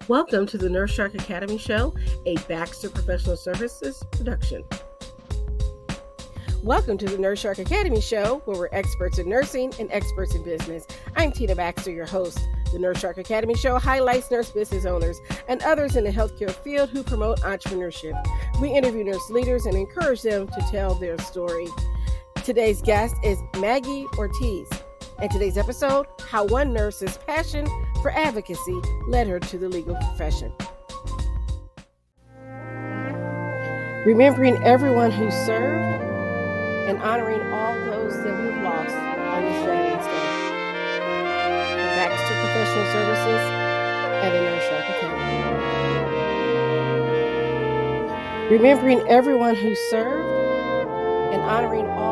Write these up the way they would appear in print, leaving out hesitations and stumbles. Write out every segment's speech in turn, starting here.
Welcome to the Nurse Shark Academy Show, a Baxter Professional Services production. Welcome to the Nurse Shark Academy Show, where we're experts in nursing and experts in business. I'm Tina Baxter, your host. The Nurse Shark Academy Show highlights nurse business owners and others in the healthcare field who promote entrepreneurship. We interview nurse leaders and encourage them to tell their story. Today's guest is Maggie Ortiz. And today's episode, how one nurse's passion for advocacy led her to the legal profession. Remembering everyone who served and honoring all those that we've lost on this Veterans Day. From Baxter Professional Services and the Nurse Shark Academy. Remembering everyone who served and honoring all.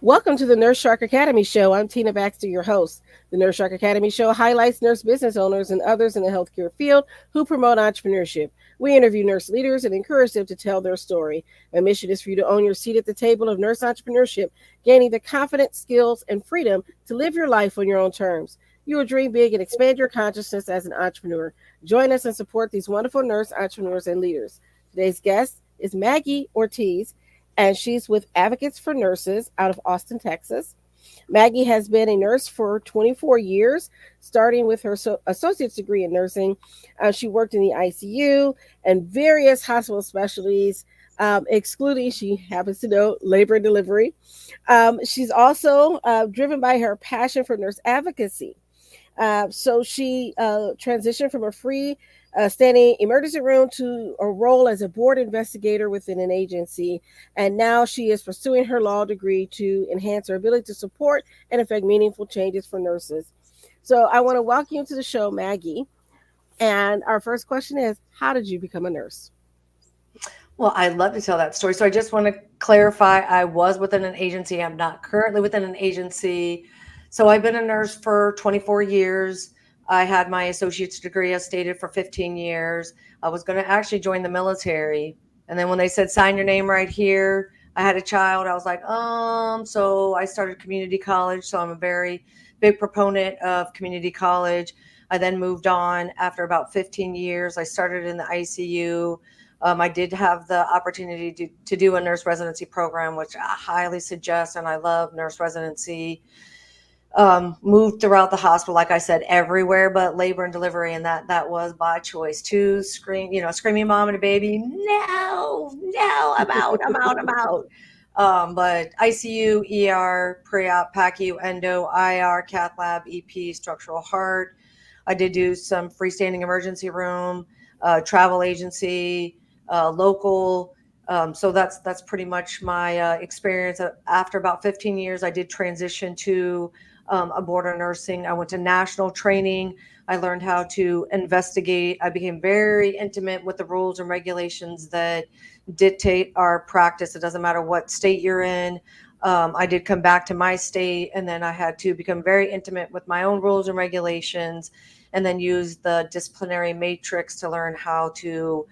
Welcome to the Nurse Shark Academy Show. I'm Tina Baxter, your host. The Nurse Shark Academy Show highlights nurse business owners and others in the healthcare field who promote entrepreneurship. We interview nurse leaders and encourage them to tell their story. Our mission is for you to own your seat at the table of nurse entrepreneurship, gaining the confidence, skills, and freedom to live your life on your own terms. You will dream big and expand your consciousness as an entrepreneur. Join us and support these wonderful nurse entrepreneurs and leaders. Today's guest is Maggie Ortiz, and she's with Advocates for Nurses out of Austin, Texas. Maggie has been a nurse for 24 years, starting with her associate's degree in nursing. She worked in the ICU and various hospital specialties, excluding, she happens to know, labor and delivery. She's also driven by her passion for nurse advocacy. So she transitioned from a standing emergency room to a role as a board investigator within an agency. And now she is pursuing her law degree to enhance her ability to support and affect meaningful changes for nurses. So I want to welcome you to the show, Maggie. And our first question is, how did you become a nurse? Well, I'd love to tell that story. So I just want to clarify, I was within an agency. I'm not currently within an agency. So I've been a nurse for 24 years. I had my associate's degree, as stated, for 15 years. I was going to actually join the military. And then when they said, sign your name right here, I had a child. I was like, so I started community college. So I'm a very big proponent of community college. I then moved on after about 15 years. I started in the ICU. I did have the opportunity to do a nurse residency program, which I highly suggest, and I love nurse residency. Moved throughout the hospital, like I said, everywhere but labor and delivery, and that was by choice. Screaming mom and a baby, no, I'm out. But ICU, ER, pre-op, PACU, endo, IR, cath lab, EP, structural heart. I did do some freestanding emergency room, travel agency, local. So that's pretty much my experience. After about 15 years, I did transition to a board of nursing. I went to national training. I learned how to investigate. I became very intimate with the rules and regulations that dictate our practice. It doesn't matter what state you're in. I did come back to my state, and then I had to become very intimate with my own rules and regulations, and then use the disciplinary matrix to learn how to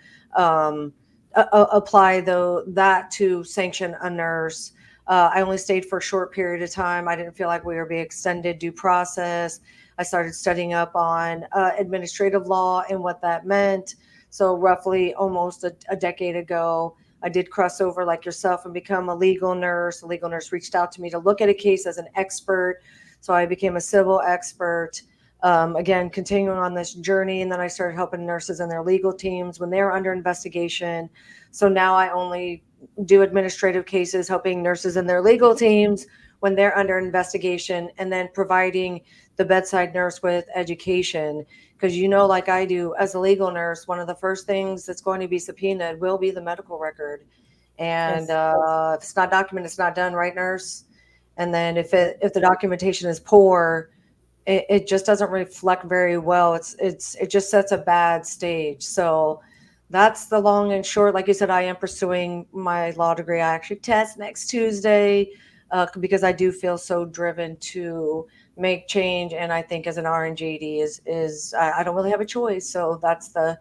apply that to sanction a nurse. I only stayed for a short period of time. I didn't feel like we were being extended due process. I started studying up on administrative law and what that meant. So roughly almost a decade ago, I did cross over like yourself and become a legal nurse. A legal nurse reached out to me to look at a case as an expert. So I became a civil expert. Again, continuing on this journey. And then I started helping nurses and their legal teams when they're under investigation. So now I only do administrative cases, helping nurses and their legal teams when they're under investigation, and then providing the bedside nurse with education. Because like I do as a legal nurse, one of the first things that's going to be subpoenaed will be the medical record. And if it's not documented, it's not done, right, nurse? And then if the documentation is poor, it just doesn't reflect very well. It just sets a bad stage. So that's the long and short. Like you said, I am pursuing my law degree. I actually test next Tuesday because I do feel so driven to make change. And I think as an RN-JD is I don't really have a choice. So that's the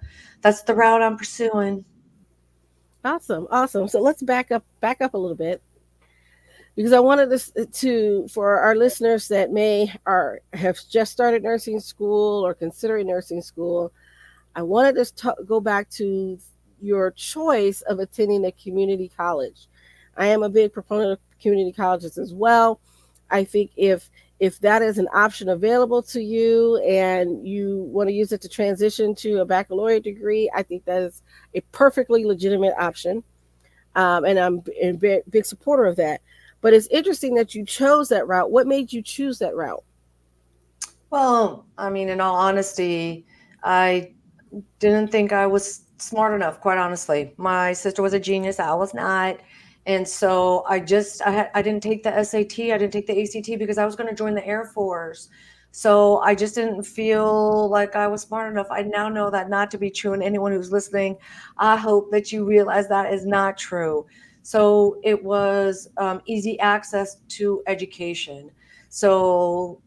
route I'm pursuing. Awesome. So let's back up a little bit. because I wanted this to for our listeners that may are have just started nursing school or considering nursing school. I wanted to go back to your choice of attending a community college. I am a big proponent of community colleges as well. I think if that is an option available to you and you want to use it to transition to a baccalaureate degree, I think that is a perfectly legitimate option. And I'm a big supporter of that. But it's interesting that you chose that route. What made you choose that route? Well, I mean, in all honesty, I didn't think I was smart enough, quite honestly. My sister was a genius, I was not. And so I didn't take the SAT, I didn't take the ACT because I was going to join the Air Force. So I just didn't feel like I was smart enough. I now know that not to be true. And anyone who's listening, I hope that you realize that is not true. So it was easy access to education. So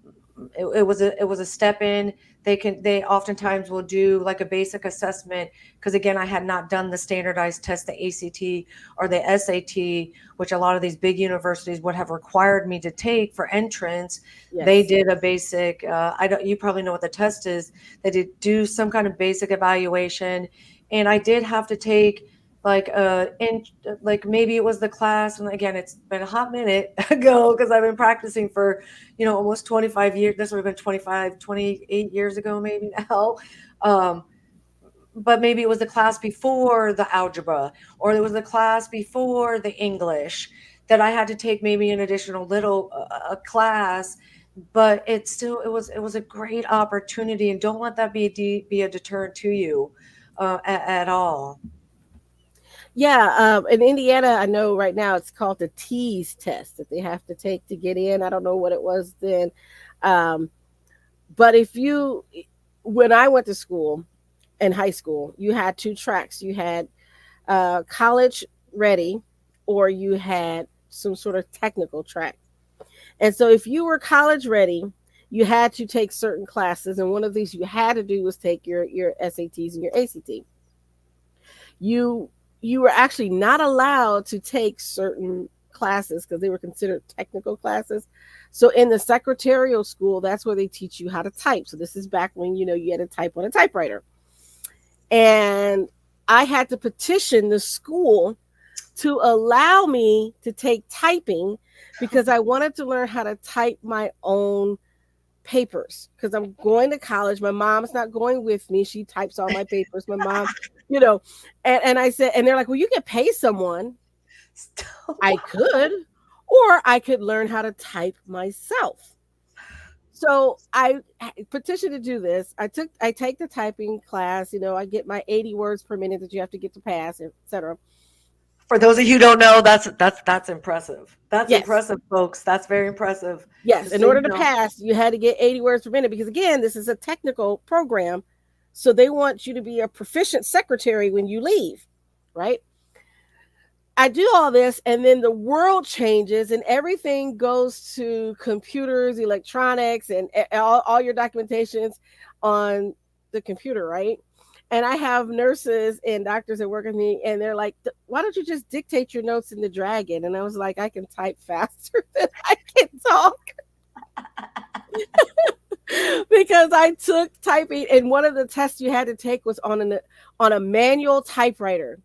it was a step in. They oftentimes will do like a basic assessment, because again, I had not done the standardized test, the ACT or the SAT, which a lot of these big universities would have required me to take for entrance. They Yes. did a basic I don't you probably know what the test is. They did do some kind of basic evaluation, and I did have to take like in like maybe it was the class, and again, it's been a hot minute ago because I've been practicing for almost 25 years. This would have been 25, 28 years ago, maybe now. Um, but maybe it was the class before the algebra, or it was the class before the English that I had to take maybe an additional little class. But it was a great opportunity, and don't let that be a deterrent to you at all. Yeah. In Indiana, I know right now it's called the TEAS test that they have to take to get in. I don't know what it was then. Um, but when I went to school in high school, you had two tracks. You had college ready, or you had some sort of technical track. And so if you were college ready, you had to take certain classes, and one of these you had to do was take your SATs and your ACT. You you were actually not allowed to take certain classes because they were considered technical classes. So in the secretarial school, that's where they teach you how to type. So this is back when you had to type on a typewriter. And I had to petition the school to allow me to take typing because I wanted to learn how to type my own papers because I'm going to college. My mom's not going with me. She types all my papers. My mom, you know, and I said, and they're like, well, you could pay someone. I could, or I could learn how to type myself. So I petitioned to do this. I take the typing class. I get my 80 words per minute that you have to get to pass, etc. For those of you who don't know, that's impressive. That's Yes. impressive, folks. That's very impressive. Yes, Just in so you order to know. pass, you had to get 80 words per minute because, again, this is a technical program. So they want you to be a proficient secretary when you leave, right? I do all this, and then the world changes, and everything goes to computers, electronics, and all your documentations on the computer, right? And I have nurses and doctors that work with me, and they're like, why don't you just dictate your notes in the Dragon? And I was like, I can type faster than I can talk. Because I took typing, and one of the tests you had to take was on a manual typewriter,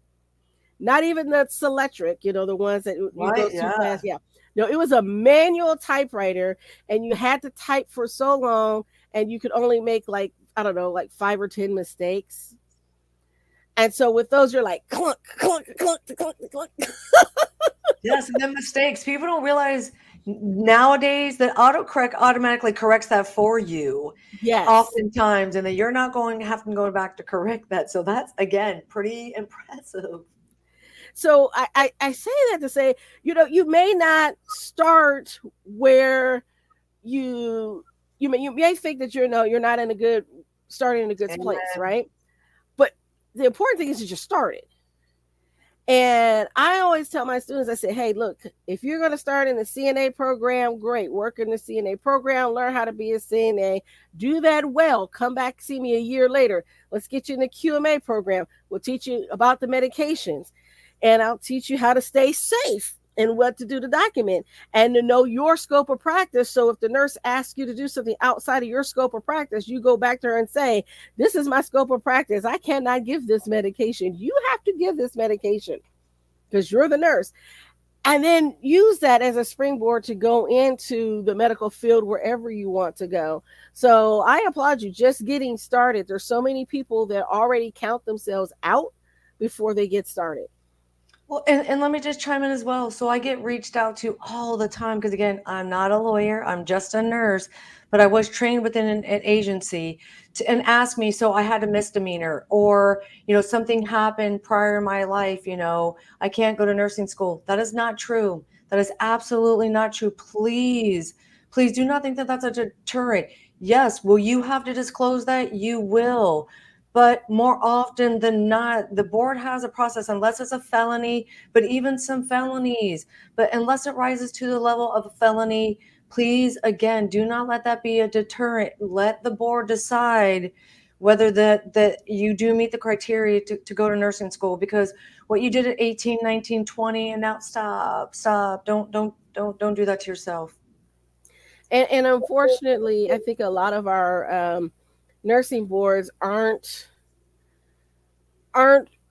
not even the Selectric, the ones that you go Right? too Yeah. fast. Yeah, no, it was a manual typewriter, and you had to type for so long, and you could only make like I don't know, like 5 or 10 mistakes. And so with those, you're like clunk, clunk, clunk, clunk, clunk. Yes, and then mistakes. People don't realize nowadays that autocorrect automatically corrects that for you Yes. oftentimes, and that you're not going to have to go back to correct that. So that's again pretty impressive. So I say that to say, you may not start where you may think that you're not in a good starting in a good place, Amen. right? But the important thing is that you started. And I always tell my students, I say, hey, look, if you're going to start in the CNA program, great. Work in the CNA program, learn how to be a CNA, do that well. Come back, see me a year later. Let's get you in the QMA program. We'll teach you about the medications, and I'll teach you how to stay safe and what to do to document and to know your scope of practice. So if the nurse asks you to do something outside of your scope of practice, you go back to her and say, this is my scope of practice. I cannot give this medication. You have to give this medication because you're the nurse. And then use that as a springboard to go into the medical field wherever you want to go. So I applaud you just getting started. There's so many people that already count themselves out before they get started. Well, and let me just chime in as well. So I get reached out to all the time because, again, I'm not a lawyer, I'm just a nurse, but I was trained within an agency and ask me, so I had a misdemeanor or, something happened prior in my life, I can't go to nursing school. That is not true. That is absolutely not true. Please, please do not think that that's a deterrent. Yes, will you have to disclose that? You will. But more often than not, the board has a process, unless it's a felony, but even some felonies, but unless it rises to the level of a felony, please, again, do not let that be a deterrent. Let the board decide whether that you do meet the criteria to go to nursing school, because what you did at 18, 19, 20, and now stop, don't do that to yourself. And unfortunately, I think a lot of our nursing boards aren't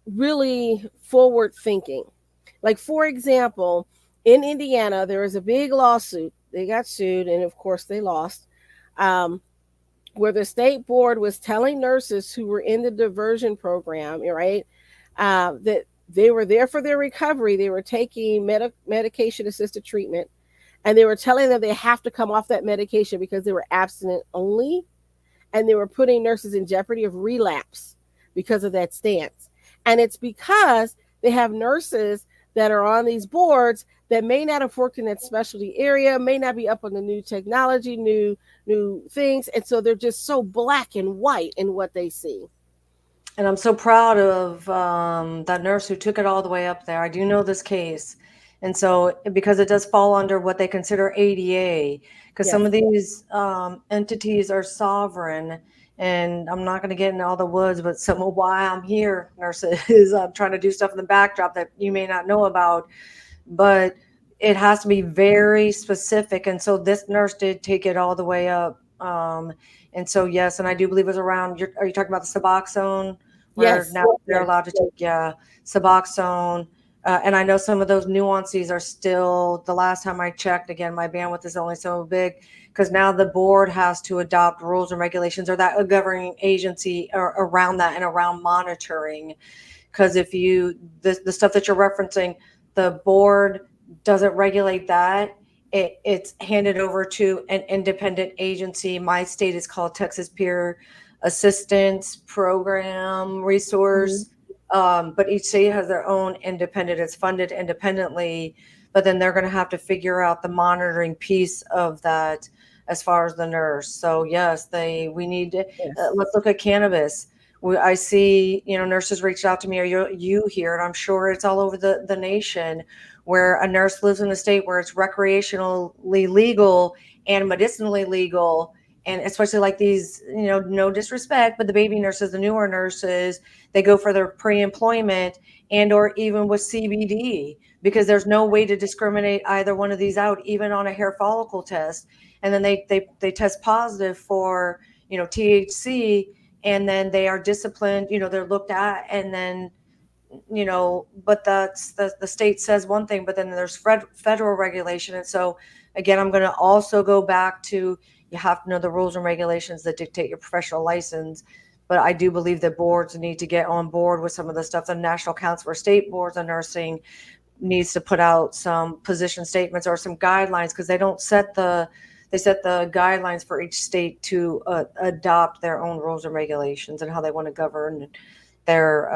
really forward thinking. Like, for example, in Indiana, there was a big lawsuit. They got sued, and of course they lost, where the state board was telling nurses who were in the diversion program, right, that they were there for their recovery. They were taking medication assisted treatment, and they were telling them they have to come off that medication because they were abstinent only, and they were putting nurses in jeopardy of relapse because of that stance. And it's because they have nurses that are on these boards that may not have worked in that specialty area, may not be up on the new technology, new things. And so they're just so black and white in what they see. And I'm so proud of that nurse who took it all the way up there. I do know this case. And so, because it does fall under what they consider ADA, because Yes. some of these entities are sovereign, and I'm not going to get into all the woods, but some of why I'm here, nurses, I'm trying to do stuff in the backdrop that you may not know about, but it has to be very specific. And so this nurse did take it all the way up. And so, yes, and I do believe it was around, are you talking about the Suboxone? Where Yes. now they're allowed to take, Suboxone. And I know some of those nuances are still, the last time I checked, again, my bandwidth is only so big, because now the board has to adopt rules and regulations, or that a governing agency around that and around monitoring. Because if the stuff that you're referencing, the board doesn't regulate that, it's handed over to an independent agency. My state is called Texas Peer Assistance Program Resource. Mm-hmm. But each state has their own independent, it's funded independently, but then they're going to have to figure out the monitoring piece of that as far as the nurse. So yes, we need to, let's look at cannabis. I see, nurses reached out to me, are you here? And I'm sure it's all over the nation, where a nurse lives in a state where it's recreationally legal and medicinally legal. And especially like these, no disrespect, but the baby nurses, the newer nurses, they go for their pre-employment and or even with CBD, because there's no way to discriminate either one of these out, even on a hair follicle test. And then they test positive for, THC, and then they are disciplined, they're looked at, and then, but that's the state says one thing, but then there's federal regulation. And so again, I'm going to also go back to, you have to know the rules and regulations that dictate your professional license. But I do believe that boards need to get on board with some of the stuff. The National Council for State Boards of Nursing needs to put out some position statements or some guidelines, because they set the guidelines for each state to adopt their own rules and regulations and how they want to govern their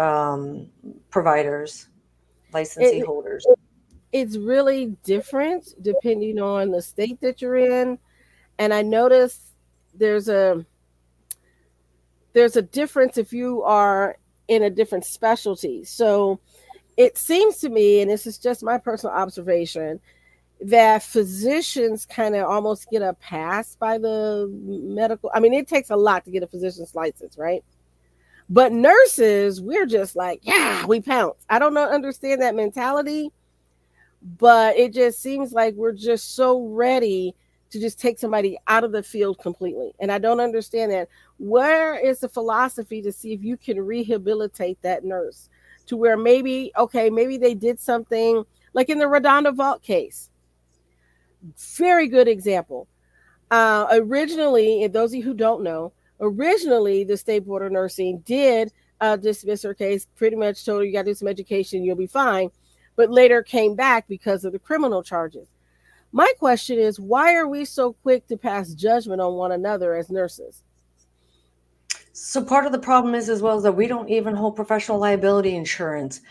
providers, licensee holders. It's really different depending on the state that you're in. And I noticed there's a difference if you are in a different specialty. So it seems to me, and this is just my personal observation, that physicians kind of almost get a pass by the medical. I mean, it takes a lot to get a physician's license, right? But nurses, we're just like, yeah, we pounce. I don't understand that mentality. but it just seems like we're just so ready to just take somebody out of the field completely. And I don't understand that. Where is the philosophy to see if you can rehabilitate that nurse to where maybe, okay, maybe they did something like in the Redonda Vault case? Very good example. Originally, and those of you who don't know, originally the State Board of Nursing did dismiss her case, pretty much told her you got to do some education, you'll be fine, but later came back because of the criminal charges. My question is, why are we so quick to pass judgment on one another as nurses? So part of the problem is as well is that we don't even hold professional liability insurance.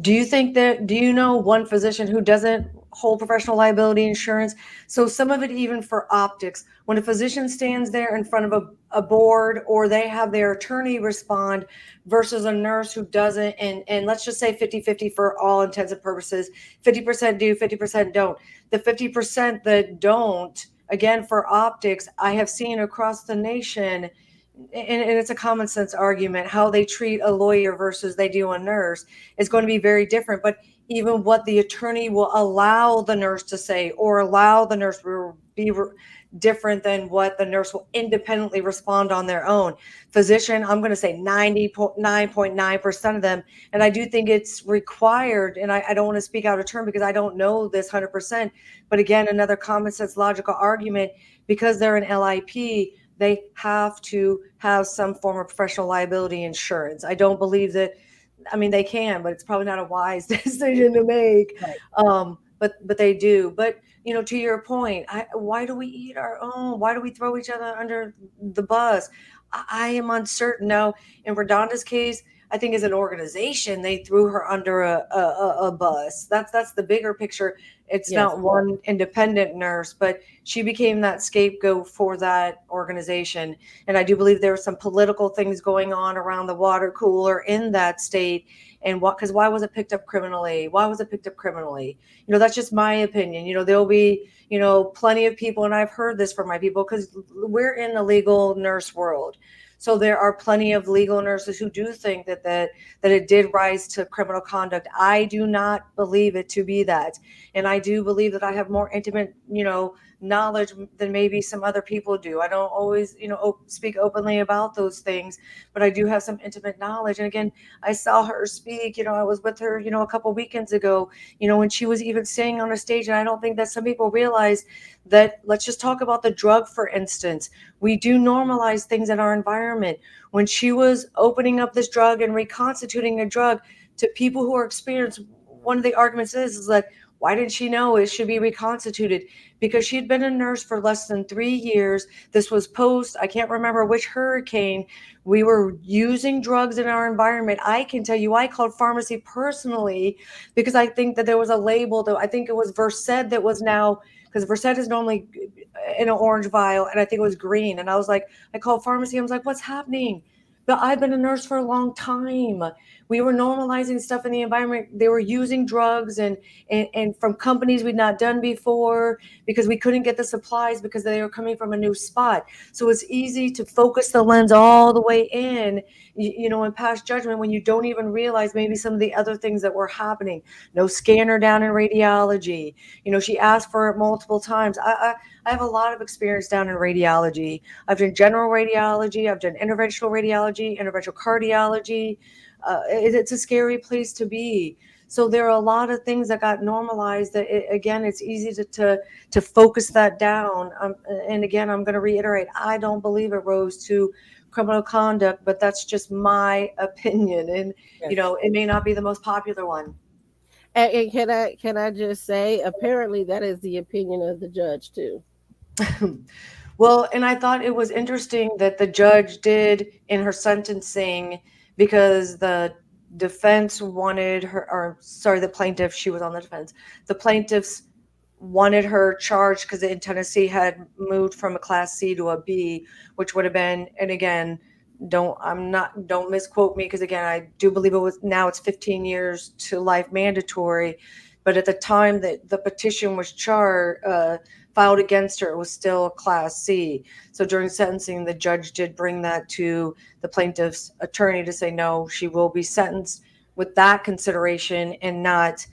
Do you think that, do you know one physician who doesn't hold professional liability insurance? So some of it even for optics, when a physician stands there in front of a board or they have their attorney respond versus a nurse who doesn't, and let's just say 50-50 for all intents and purposes, 50% do, 50% don't. The 50% that don't, again, for optics, I have seen across the nation, and it's a common sense argument, how they treat a lawyer versus they do a nurse is going to be very different. But even what the attorney will allow the nurse to say or allow the nurse will be different than what the nurse will independently respond on their own. Physician, I'm going to say 99.9% of them. And I do think it's required. And I don't want to speak out of turn because I don't know this 100%. But again, another common sense logical argument, because they're an LIP, they have to have some form of professional liability insurance. I don't believe that, I mean, they can, but it's probably not a wise decision to make. Right. But they do. But to your point, why do we eat our own? Why do we throw each other under the bus? I am uncertain. Now, in Redonda's case, I think as an organization, they threw her under a bus. That's the bigger picture. It's Yes. not one independent nurse, but she became that scapegoat for that organization. And I do believe there were some political things going on around the water cooler in that state. And because why was it picked up criminally? Why was it picked up criminally? That's just my opinion. There'll be, plenty of people, and I've heard this from my people because we're in the legal nurse world. So there are plenty of legal nurses who do think that it did rise to criminal conduct. I do not believe it to be that. And I do believe that I have more intimate, knowledge than maybe some other people do. I don't always, speak openly about those things, but I do have some intimate knowledge. And again, I saw her speak, I was with her, a couple weekends ago, when she was even singing on a stage. And I don't think that some people realize that, let's just talk about the drug, for instance. We do normalize things in our environment. When she was opening up this drug and reconstituting a drug to people who are experienced, one of the arguments is that why didn't she know it should be reconstituted? Because she had been a nurse for less than 3 years. This was post, I can't remember which hurricane. We were using drugs in our environment. I can tell you, I called pharmacy personally because I think that there was a label, though I think it was Versed that was now, because Versed is normally in an orange vial, and I think it was green. And I was like, I called pharmacy. I was like, what's happening? But I've been a nurse for a long time. We were normalizing stuff in the environment. They were using drugs and from companies we'd not done before because we couldn't get the supplies because they were coming from a new spot. So it's easy to focus the lens all the way in, and pass judgment when you don't even realize maybe some of the other things that were happening. No scanner down in radiology. She asked for it multiple times. I have a lot of experience down in radiology. I've done general radiology. I've done interventional radiology, interventional cardiology. It's a scary place to be. So there are a lot of things that got normalized that, again, it's easy to focus that down. And again, I'm going to reiterate, I don't believe it rose to criminal conduct, but that's just my opinion. And, Yes. it may not be the most popular one. And can I just say, apparently that is the opinion of the judge too. Well, and I thought it was interesting that the judge did in her sentencing, because the defense wanted her, or sorry, the plaintiff, she was on the defense. The plaintiffs wanted her charged because in Tennessee had moved from a class C to a B, which would have been, and again, don't misquote me, because again, I do believe it was, now it's 15 years to life mandatory. But at the time that the petition was filed against her, it was still class C. So during sentencing, the judge did bring that to the plaintiff's attorney to say, no, she will be sentenced with that consideration and not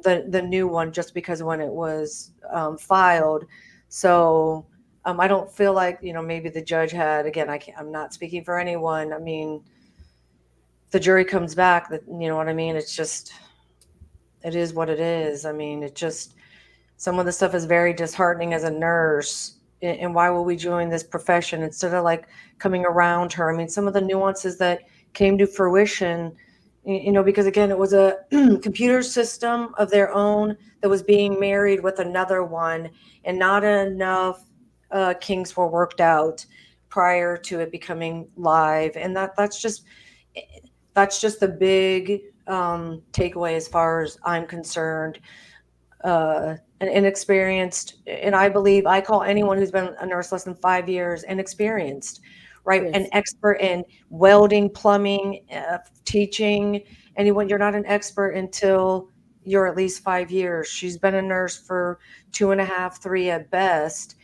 the new one just because when it was filed. So I don't feel like, maybe the judge had, again, I'm not speaking for anyone. I mean, the jury comes back, that, you know what I mean? It's just, it is what it is. I mean, it just, some of the stuff is very disheartening as a nurse. And why will we join this profession instead of like coming around her? I mean, some of the nuances that came to fruition, because again, it was a computer system of their own that was being married with another one, and not enough kinks were worked out prior to it becoming live. And that's just the big takeaway as far as I'm concerned. An inexperienced, and I call anyone who's been a nurse less than 5 years inexperienced, right? An Yes. expert in welding, plumbing, teaching. Anyone, you're not an expert until you're at least 5 years. She's been a nurse for 2.5, 3 at best.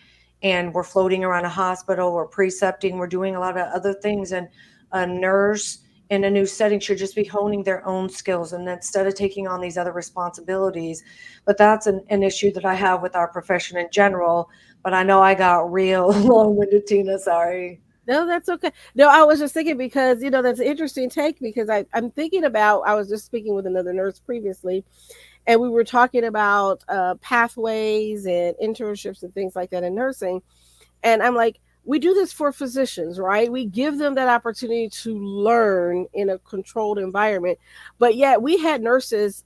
And we're floating around a hospital, we're precepting, we're doing a lot of other things. And a nurse in a new setting should just be honing their own skills, and instead of taking on these other responsibilities. But that's an issue that I have with our profession in general. But I know I got real long-winded, Tina. Sorry. No, that's okay. No, I was just thinking because, that's an interesting take because I'm thinking about, I was just speaking with another nurse previously, and we were talking about pathways and internships and things like that in nursing. And I'm like, we do this for physicians, right? We give them that opportunity to learn in a controlled environment. But yet we had nurses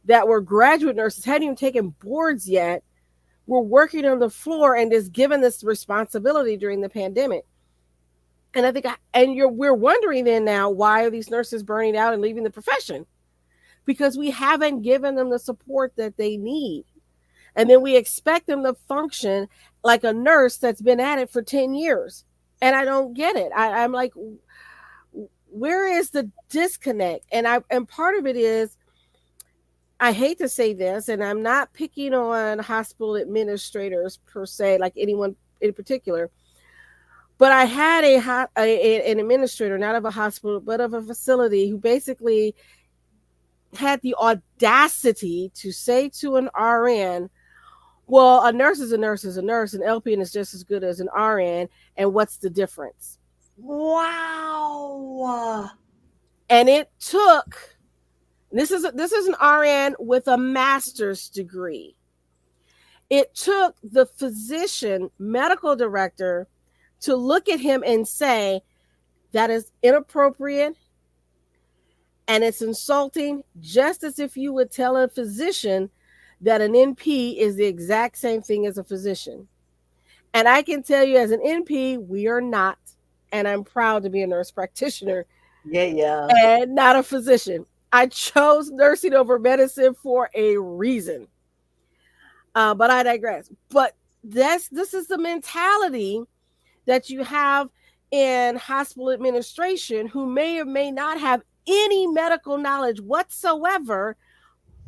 that were graduate nurses, hadn't even taken boards yet, were working on the floor and just given this responsibility during the pandemic. And I think, we're wondering then now, why are these nurses burning out and leaving the profession? Because we haven't given them the support that they need. And then we expect them to function like a nurse that's been at it for 10 years. And I don't get it. I'm like, where is the disconnect? And part of it is, I hate to say this, and I'm not picking on hospital administrators per se, like anyone in particular, but I had an administrator, not of a hospital, but of a facility, who basically had the audacity to say to an RN, well, a nurse is a nurse is a nurse, and LPN is just as good as an RN, and what's the difference? Wow. And it took, this is an RN with a master's degree. It took the physician medical director to look at him and say, that is inappropriate and it's insulting, just as if you would tell a physician that an NP is the exact same thing as a physician. And I can tell you, as an NP, we are not. And I'm proud to be a nurse practitioner. Yeah. And not a physician. I chose nursing over medicine for a reason. But I digress. But this is the mentality that you have in hospital administration, who may or may not have any medical knowledge whatsoever.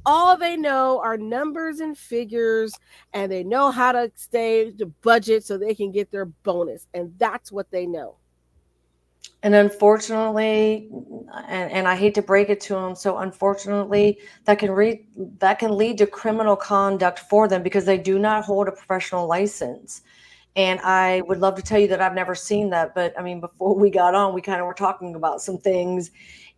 All they know are numbers and figures, and they know how to stay the budget so they can get their bonus. And that's what they know. And unfortunately, and I hate to break it to them, so unfortunately, that can lead to criminal conduct for them because they do not hold a professional license. And I would love to tell you that I've never seen that, but I mean, before we got on, we kind of were talking about some things.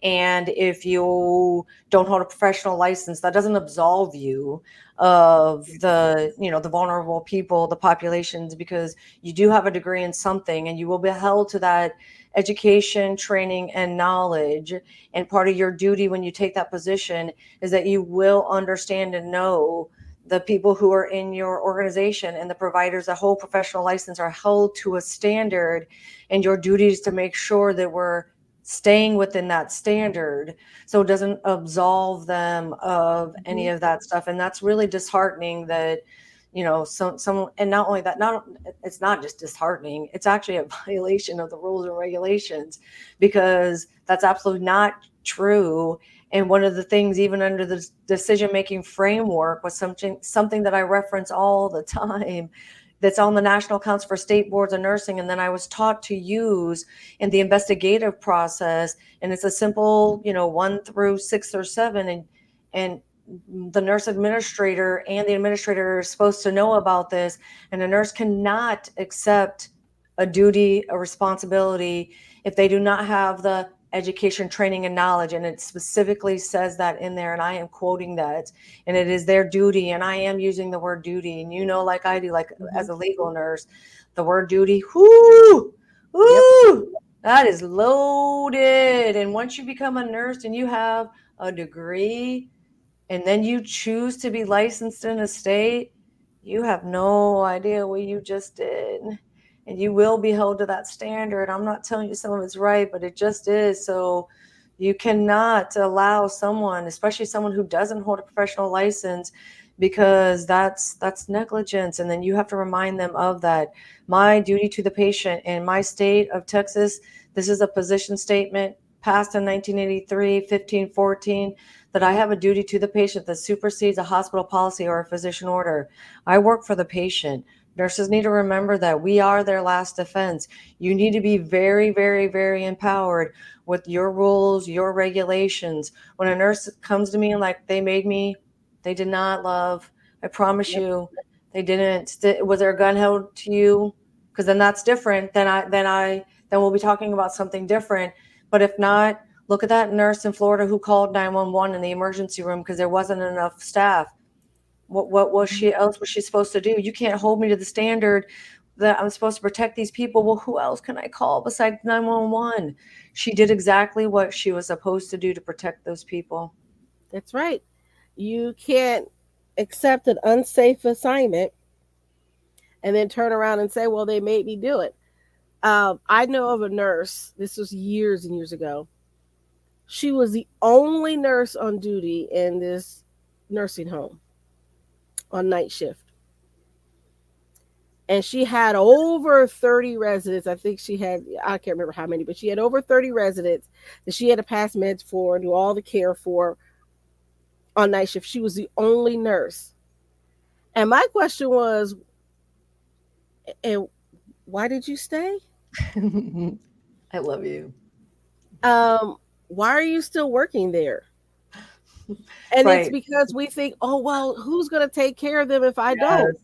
And if you don't hold a professional license, that doesn't absolve you of the vulnerable people, the populations, because you do have a degree in something, and you will be held to that education, training, and knowledge. And part of your duty when you take that position is that you will understand and know the people who are in your organization, and the providers that hold professional license are held to a standard, and your duty is to make sure that we're staying within that standard, so it doesn't absolve them of any of that stuff. And that's really disheartening that some, and not only that, it's not just disheartening, it's actually a violation of the rules and regulations, because that's absolutely not true. And one of the things, even under the decision-making framework, was something that I reference all the time, that's on the National Council for State Boards of Nursing, and then I was taught to use in the investigative process. And it's a simple, 1 through 6 or 7, and the nurse administrator and the administrator are supposed to know about this, and a nurse cannot accept a duty, a responsibility, if they do not have the education, training, and knowledge. And it specifically says that in there, and I am quoting that, and it is their duty, and I am using the word duty, and like I do, like as a legal nurse, the word duty, whoo, whoo, that is loaded. And once you become a nurse and you have a degree, and then you choose to be licensed in a state, you have no idea what you just did. And you will be held to that standard. I'm not telling you some of it's right, but it just is. So you cannot allow someone, especially someone who doesn't hold a professional license, because that's negligence. And then you have to remind them of that. My duty to the patient in my state of Texas, this is a position statement passed in 1983, 1514, that I have a duty to the patient that supersedes a hospital policy or a physician order. I work for the patient. Nurses need to remember that we are their last defense. You need to be very, very, very empowered with your rules, your regulations. When a nurse comes to me and like, they did not love, I promise you, they didn't. Was there a gun held to you? Because then that's different. Then we'll be talking about something different. But if not, look at that nurse in Florida who called 911 in the emergency room because there wasn't enough staff. What was she supposed to do? You can't hold me to the standard that I'm supposed to protect these people. Well, who else can I call besides 911? She did exactly what she was supposed to do to protect those people. That's right. You can't accept an unsafe assignment and then turn around and say, well, they made me do it. I know of a nurse, this was years and years ago. She was the only nurse on duty in this nursing home on night shift. And she had over 30 residents. I think I can't remember how many, but she had over 30 residents that she had to pass meds for and do all the care for on night shift. She was the only nurse. And my question was, and why did you stay? I love you. Why are you still working there? And right. It's because we think, oh, well, who's going to take care of them if I don't?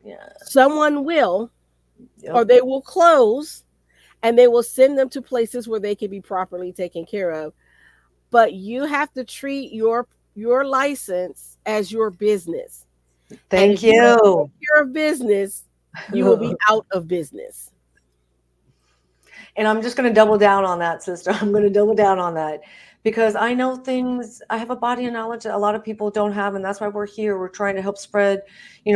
Yeah. Someone will, or they will close and they will send them to places where they can be properly taken care of. But you have to treat your license as your business. Thank you. You don't take care of business, you will be out of business. And I'm just going to double down on that, sister. I'm going to double down on that because I know things. I have a body of knowledge that a lot of people don't have. And that's why we're here. We're trying to help spread,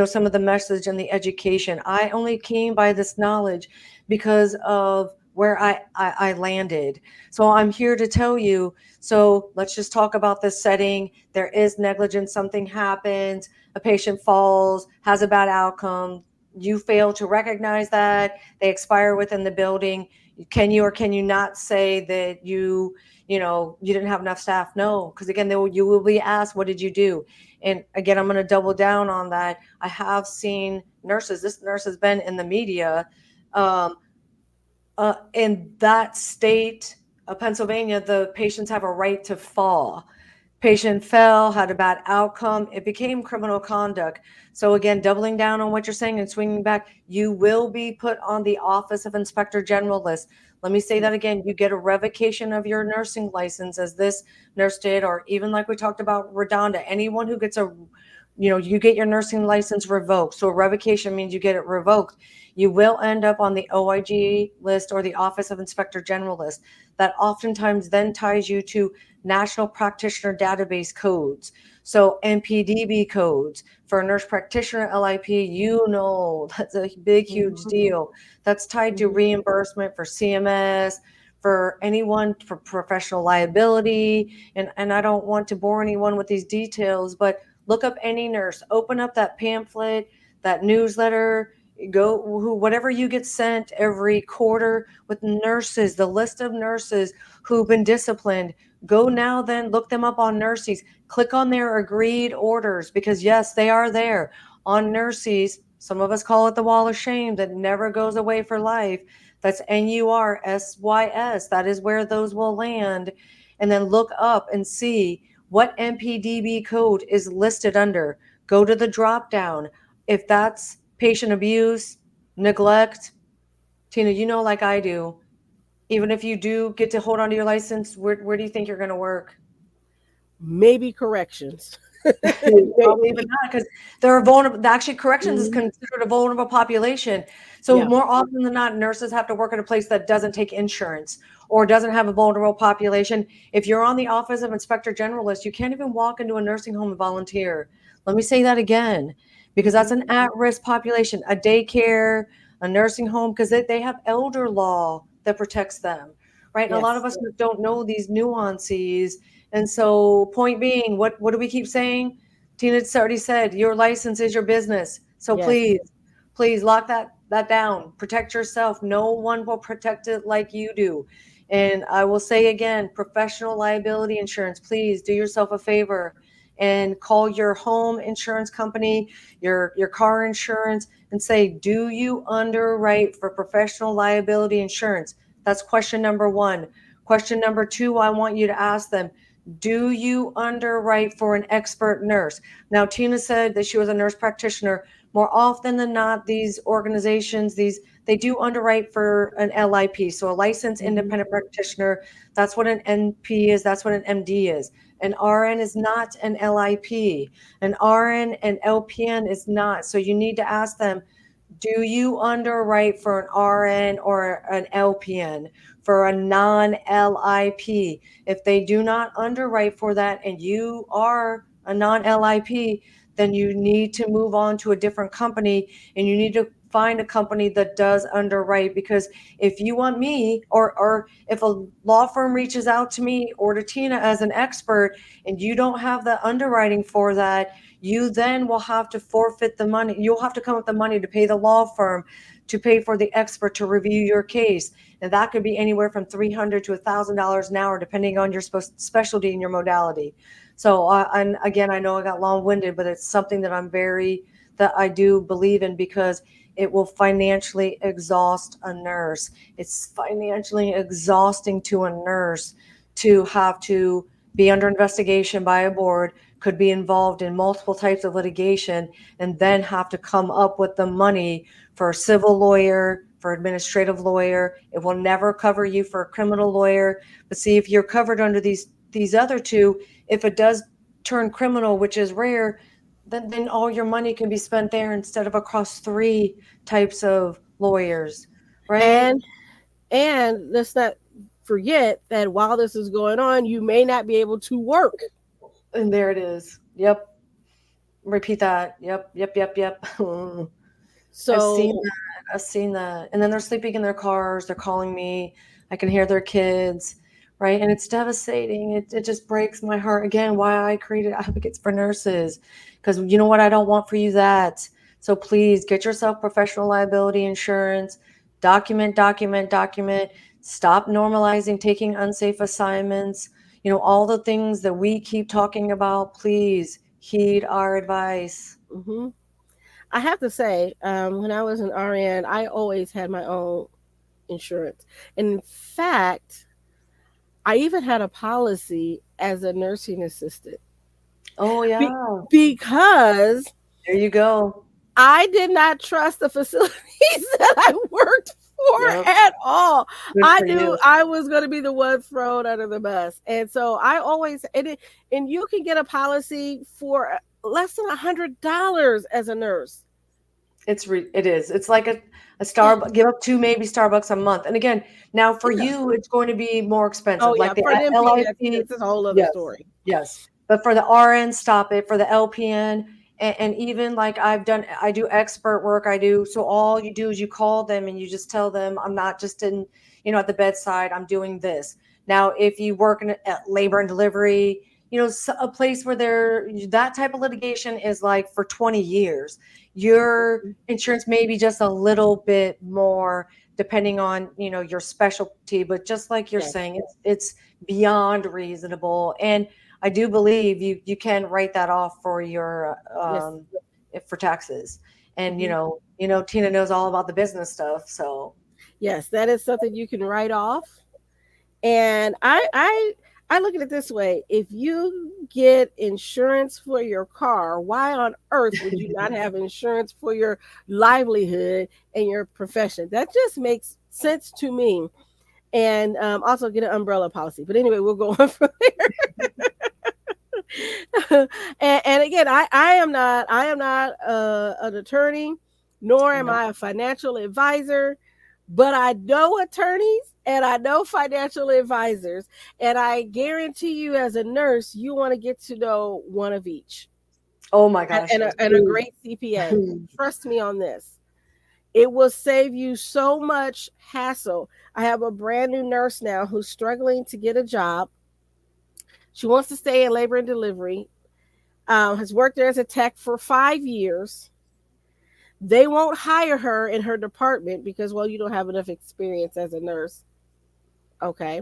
some of the message and the education. I only came by this knowledge because of where I landed. So I'm here to tell you. So let's just talk about this setting. There is negligence. Something happens. A patient falls, has a bad outcome. You fail to recognize that. They expire within the building. Can you or can you not say that you didn't have enough staff? No, because again, you will be asked, what did you do? And again, I'm going to double down on that. I have seen nurses. This nurse has been in the media in that state of Pennsylvania. The patients have a right to fall. Patient fell, had a bad outcome. It became criminal conduct. So again, doubling down on what you're saying and swinging back, you will be put on the Office of Inspector General list. Let me say that again. You get a revocation of your nursing license, as this nurse did, or even like we talked about Redonda. Anyone who gets you get your nursing license revoked. So a revocation means you get it revoked. You will end up on the OIG list or the Office of Inspector General list. That oftentimes then ties you to National Practitioner Database codes. So NPDB codes for a nurse practitioner LIP, that's a big, huge deal. That's tied to reimbursement for CMS, for anyone, for professional liability. And I don't want to bore anyone with these details, but look up any nurse, open up that pamphlet, that newsletter, whatever you get sent every quarter with nurses, the list of nurses who've been disciplined. Go now, then look them up on Nurses. Click on their agreed orders, because yes, they are there on Nurses. Some of us call it the wall of shame that never goes away for life. That's NURSYS. That is where those will land. And then look up and see what MPDB code is listed under. Go to the drop down. If that's patient abuse, neglect, Tina, you know, like I do, even if you do get to hold on to your license, where do you think you're going to work? Maybe corrections. Probably even not, because there are vulnerable. Actually, corrections is Mhm. considered a vulnerable population. So Yeah. more often than not, nurses have to work at a place that doesn't take insurance or doesn't have a vulnerable population. If you're on the Office of Inspector General list, you can't even walk into a nursing home and volunteer. Let me say that again, because that's Mhm. an at-risk population. A daycare, a nursing home, because they have elder law that protects them, right? And a lot of Yes. us don't know these nuances. And so, point being, what do we keep saying? Tina already said, your license is your business. So Yes. please lock that down. Protect yourself. No one will protect it like you do. And I will say again, professional liability insurance. Please do yourself a favor and call your home insurance company, your car insurance, and say, do you underwrite for professional liability insurance? That's question number one. Question number two, I want you to ask them, do you underwrite for an expert nurse? Now, Tina said that she was a nurse practitioner. More often than not, these organizations, they do underwrite for an LIP, so a licensed Mhm. independent practitioner. That's what an NP is. That's what an MD is. An RN is not an LIP. An RN and LPN is not. So you need to ask them, do you underwrite for an RN or an LPN for a non-LIP? If they do not underwrite for that and you are a non-LIP, then you need to move on to a different company and you need to find a company that does underwrite, because if you want me, or if a law firm reaches out to me or to Tina as an expert and you don't have the underwriting for that, you then will have to forfeit the money. You'll have to come up with the money to pay the law firm, to pay for the expert to review your case. And that could be anywhere from $300 to $1,000 an hour, depending on your specialty and your modality. So, and again, I know I got long-winded, but it's something that I do believe in, because it will financially exhaust a nurse. It's financially exhausting to a nurse to have to be under investigation by a board, could be involved in multiple types of litigation, and then have to come up with the money for a civil lawyer, for administrative lawyer. It will never cover you for a criminal lawyer. But see, if you're covered under these other two, if it does turn criminal, which is rare, then all your money can be spent there instead of across three types of lawyers, right? And let's not forget that while this is going on, you may not be able to work. And there it is. Yep. Repeat that. Yep. I've seen So that. I've seen that. And then they're sleeping in their cars. They're calling me. I can hear their kids, right? And it's devastating. It just breaks my heart. Again, why I created advocates for nurses, because you know what? I don't want for you that. So please get yourself professional liability insurance. Document. Stop normalizing taking unsafe assignments. You know, all the things that we keep talking about. Please heed our advice. hmm I have to say, when I was an RN, I always had my own insurance. And in fact, I even had a policy as a nursing assistant Oh, Be- yeah. because There you go. I did not trust the facilities that I worked for Yep. at all. Good I for knew you. I was going to be the one thrown under the bus. And so I always, and you can get a policy for less than $100 as a nurse. It is. It's like a Starbucks, give up two maybe Starbucks a month. And again, now for Yeah. you, it's going to be more expensive. Oh, Like yeah. the For an MP, LIP, that's a whole other yes, story. yes. But for the RN, stop it. For the LPN, and even like I do expert work. So all you do is you call them and you just tell them, I'm not just in, at the bedside, I'm doing this. Now, if you work in labor and delivery, a place where that type of litigation is like for 20 years, your insurance may be just a little bit more depending on, your specialty. But just like you're Yes. saying, it's beyond reasonable. And I do believe you can write that off for your Yes. for taxes. And hmm Tina knows all about the business stuff. So Yes. That is something you can write off. And I I look at it this way. If you get insurance for your car, why on earth would you not have insurance for your livelihood and your profession? That just makes sense to me. And also get an umbrella policy. But anyway, we'll go on from there. And again, I am not an attorney, nor am No. I a financial advisor, but I know attorneys and I know financial advisors, and I guarantee you, as a nurse, you want to get to know one of each, Oh my gosh, yes. and a great CPA. Trust me on this. It will save you so much hassle. I have a brand new nurse now who's struggling to get a job. She wants to stay in labor and delivery. Has worked there as a tech for 5 years. They won't hire her in her department because, well, you don't have enough experience as a nurse. Okay.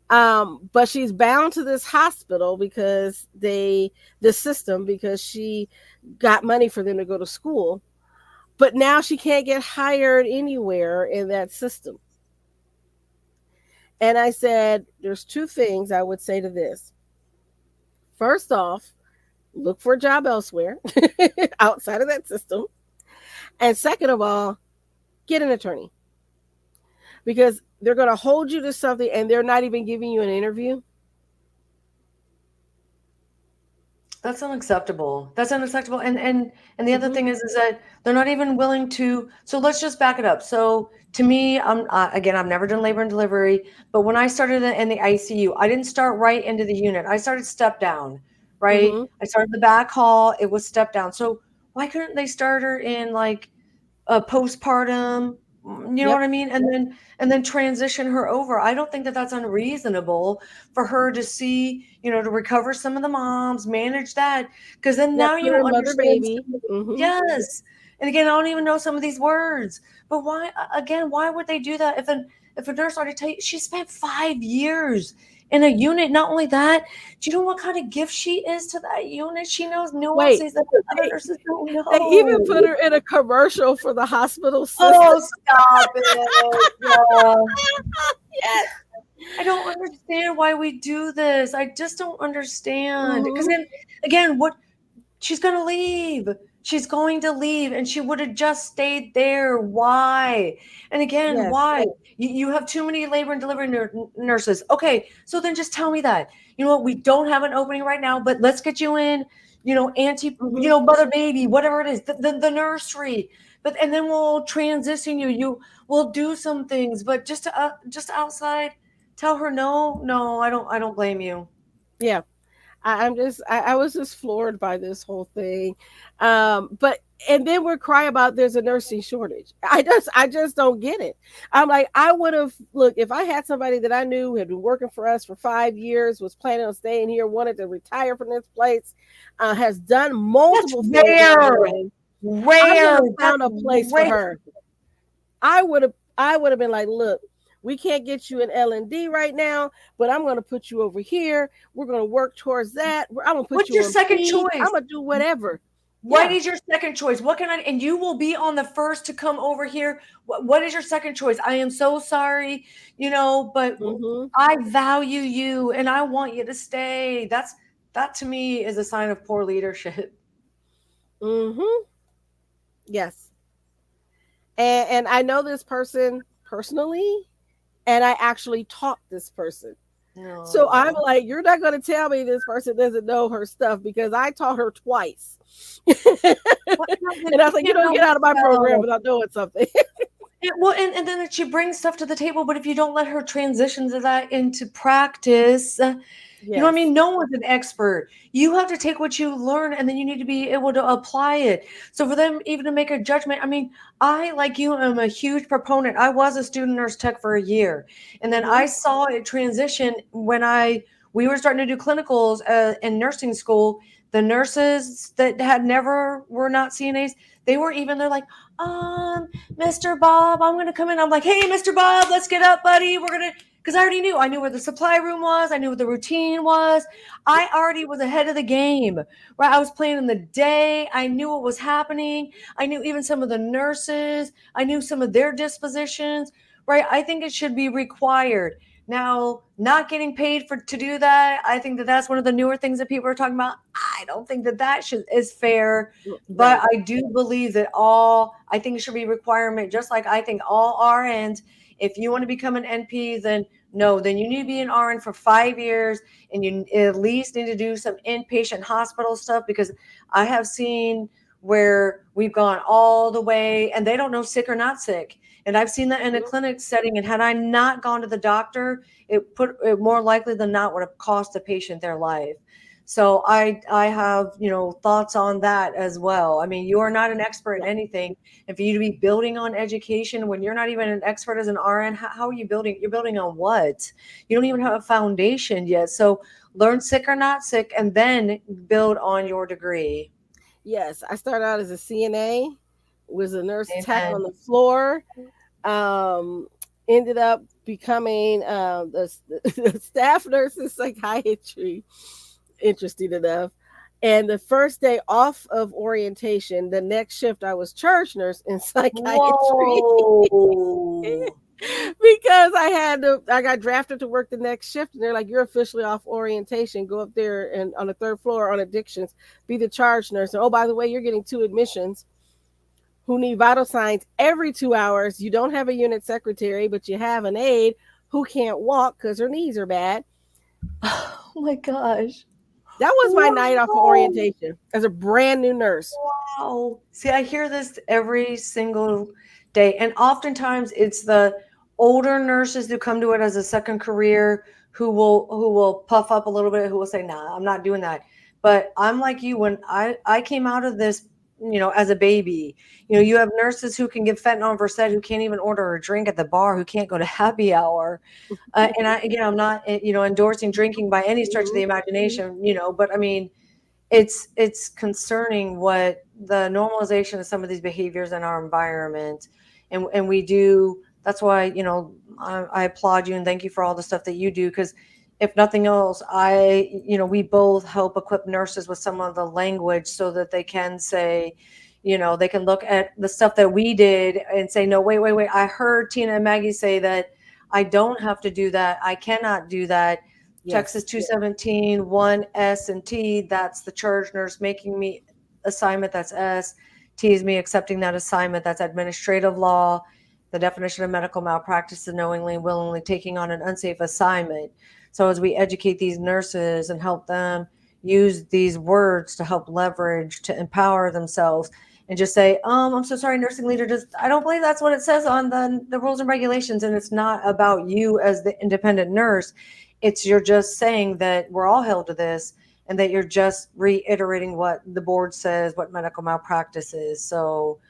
But she's bound to this hospital because the system, because she got money for them to go to school. But now she can't get hired anywhere in that system. And I said, there's two things I would say to this. First off, look for a job elsewhere outside of that system. And second of all, get an attorney, because they're going to hold you to something and they're not even giving you an interview. That's unacceptable. That's unacceptable. And the other Mm-hmm. thing is that they're not even willing to. So let's just back it up. So to me, again, I've never done labor and delivery, but when I started in the ICU, I didn't start right into the unit. I started step down, right? Mm-hmm. I started the back hall. It was step down. So why couldn't they start her in like a postpartum? You know Yep. what I mean? And then transition her over. I don't think that that's unreasonable for her to see, to recover some of the moms, manage that, because then Yep. now Put you her in mother understand baby. Mm-hmm. yes. And again, I don't even know some of these words, but why, again, why would they do that? If a nurse already tell you she spent 5 years in a unit, not only that, do you know what kind of gift she is to that unit? She knows Wait, nuances that other they, nurses don't they even know. put her in a commercial for the hospital system. Oh, stop it. Yeah. Yes. I don't understand why we do this. I just don't understand. Because Mm-hmm. then again, what she's going to leave. She's going to leave and she would have just stayed there. Why? And again, Yes. why? You have too many labor and delivery nurses. Okay, so then just tell me that. You know what? We don't have an opening right now, but let's get you in, Mm-hmm. mother baby, whatever it is, the nursery. But and then we'll transition you. We'll do some things, but just outside, tell her no, no, I don't blame you. Yeah. I was just floored by this whole thing. But and then we're crying about there's a nursing shortage. I just don't get it. I'm like, I would have look, if I had somebody that I knew had been working for us for 5 years, was planning on staying here, wanted to retire from this place, has done That's multiple things in rare. her life, I would Rare. have That's found a place for rare. her. I would have been like, look, we can't get you an L&D right now, but I'm going to put you over here. We're going to work towards that. I'm going to put What's you your on second P. I'm choice? going to do whatever. What Yeah. is your second choice? What can I, and you will be on the first to come over here. What is your second choice? I am so sorry, but Mm-hmm. I value you and I want you to stay. That to me is a sign of poor leadership. Mm-hmm. Yes. And I know this person personally, and I actually taught this person. So I'm No. like, you're not going to tell me this person doesn't know her stuff because I taught her twice. What, And I was like, you can't don't help get out of my program yourself. without knowing something. Well, and then she brings stuff to the table, but if you don't let her transition to that into practice, you know what I Yes. mean? No one's an expert. You have to take what you learn and then you need to be able to apply it. So for them even to make a judgment, I mean, I, like you, am a huge proponent. I was a student nurse tech for a year. And then Mm-hmm. I saw it transition when we were starting to do clinicals in nursing school. The nurses that were not CNAs, they're like, Mr. Bob, I'm going to come in. I'm like, hey, Mr. Bob, let's get up, buddy. We're going to, because I knew where the supply room was. I knew what the routine was. I already was ahead of the game, right? I was planning the day. I knew what was happening. I knew even some of the nurses. I knew some of their dispositions, right? I think it should be required. Now, not getting paid to do that, I think that that's one of the newer things that people are talking about. I don't think that is fair, but Right. I do believe that I think it should be a requirement, just like I think all RNs, if you want to become an NP, then no, then you need to be an RN for 5 years, and you at least need to do some inpatient hospital stuff, because I have seen where we've gone all the way and they don't know sick or not sick. And I've seen that in a clinic setting. And had I not gone to the doctor, it more likely than not would have cost the patient their life. So I have, thoughts on that as well. I mean, you are not an expert in Yeah. anything. And for you to be building on education when you're not even an expert as an RN, how are you building? You're building on what? You don't even have a foundation yet. So learn sick or not sick, and then build on your degree. Yes, I started out as a CNA, was a nurse tech on Amen. the floor. Um, Ended up becoming the staff nurse in psychiatry. Interesting enough. And the first day off of orientation, the next shift, I was charge nurse in psychiatry. Whoa. Because I got drafted to work the next shift, and they're like, "You're officially off orientation. Go up there and on the third floor on addictions, be the charge nurse. And oh, by the way, you're getting 2 admissions who need vital signs every 2 hours. You don't have a unit secretary, but you have an aide who can't walk because her knees are bad." Oh my gosh. That was my night off of Wow. orientation as a brand new nurse. Wow. See, I hear this every single day. And oftentimes it's the older nurses who come to it as a second career who will puff up a little bit, who will say, nah, I'm not doing that. But I'm like you, when I came out of this, as a baby, you have nurses who can give fentanyl and Versed who can't even order a drink at the bar, who can't go to happy hour. And again, I'm not, endorsing drinking by any stretch of the Mhm. imagination, but I mean, it's concerning what the normalization of some of these behaviors in our environment, and we do. That's why I applaud you and thank you for all the stuff that you do, because if nothing else, we both help equip nurses with some of the language so that they can say, they can look at the stuff that we did and say, no, wait, I heard Tina and Maggie say that I don't have to do that, I cannot do that. Texas Yes. 217, 1S and T, that's the charge nurse making me assignment, that's S. T is me accepting that assignment, that's administrative law. The definition of medical malpractice is knowingly and willingly taking on an unsafe assignment. So as we educate these nurses and help them use these words to help leverage, to empower themselves, and just say, I'm so sorry, nursing leader, I don't believe that's what it says on the rules and regulations. And it's not about you as the independent nurse. You're just saying that we're all held to this, and that you're just reiterating what the board says, what medical malpractice is. So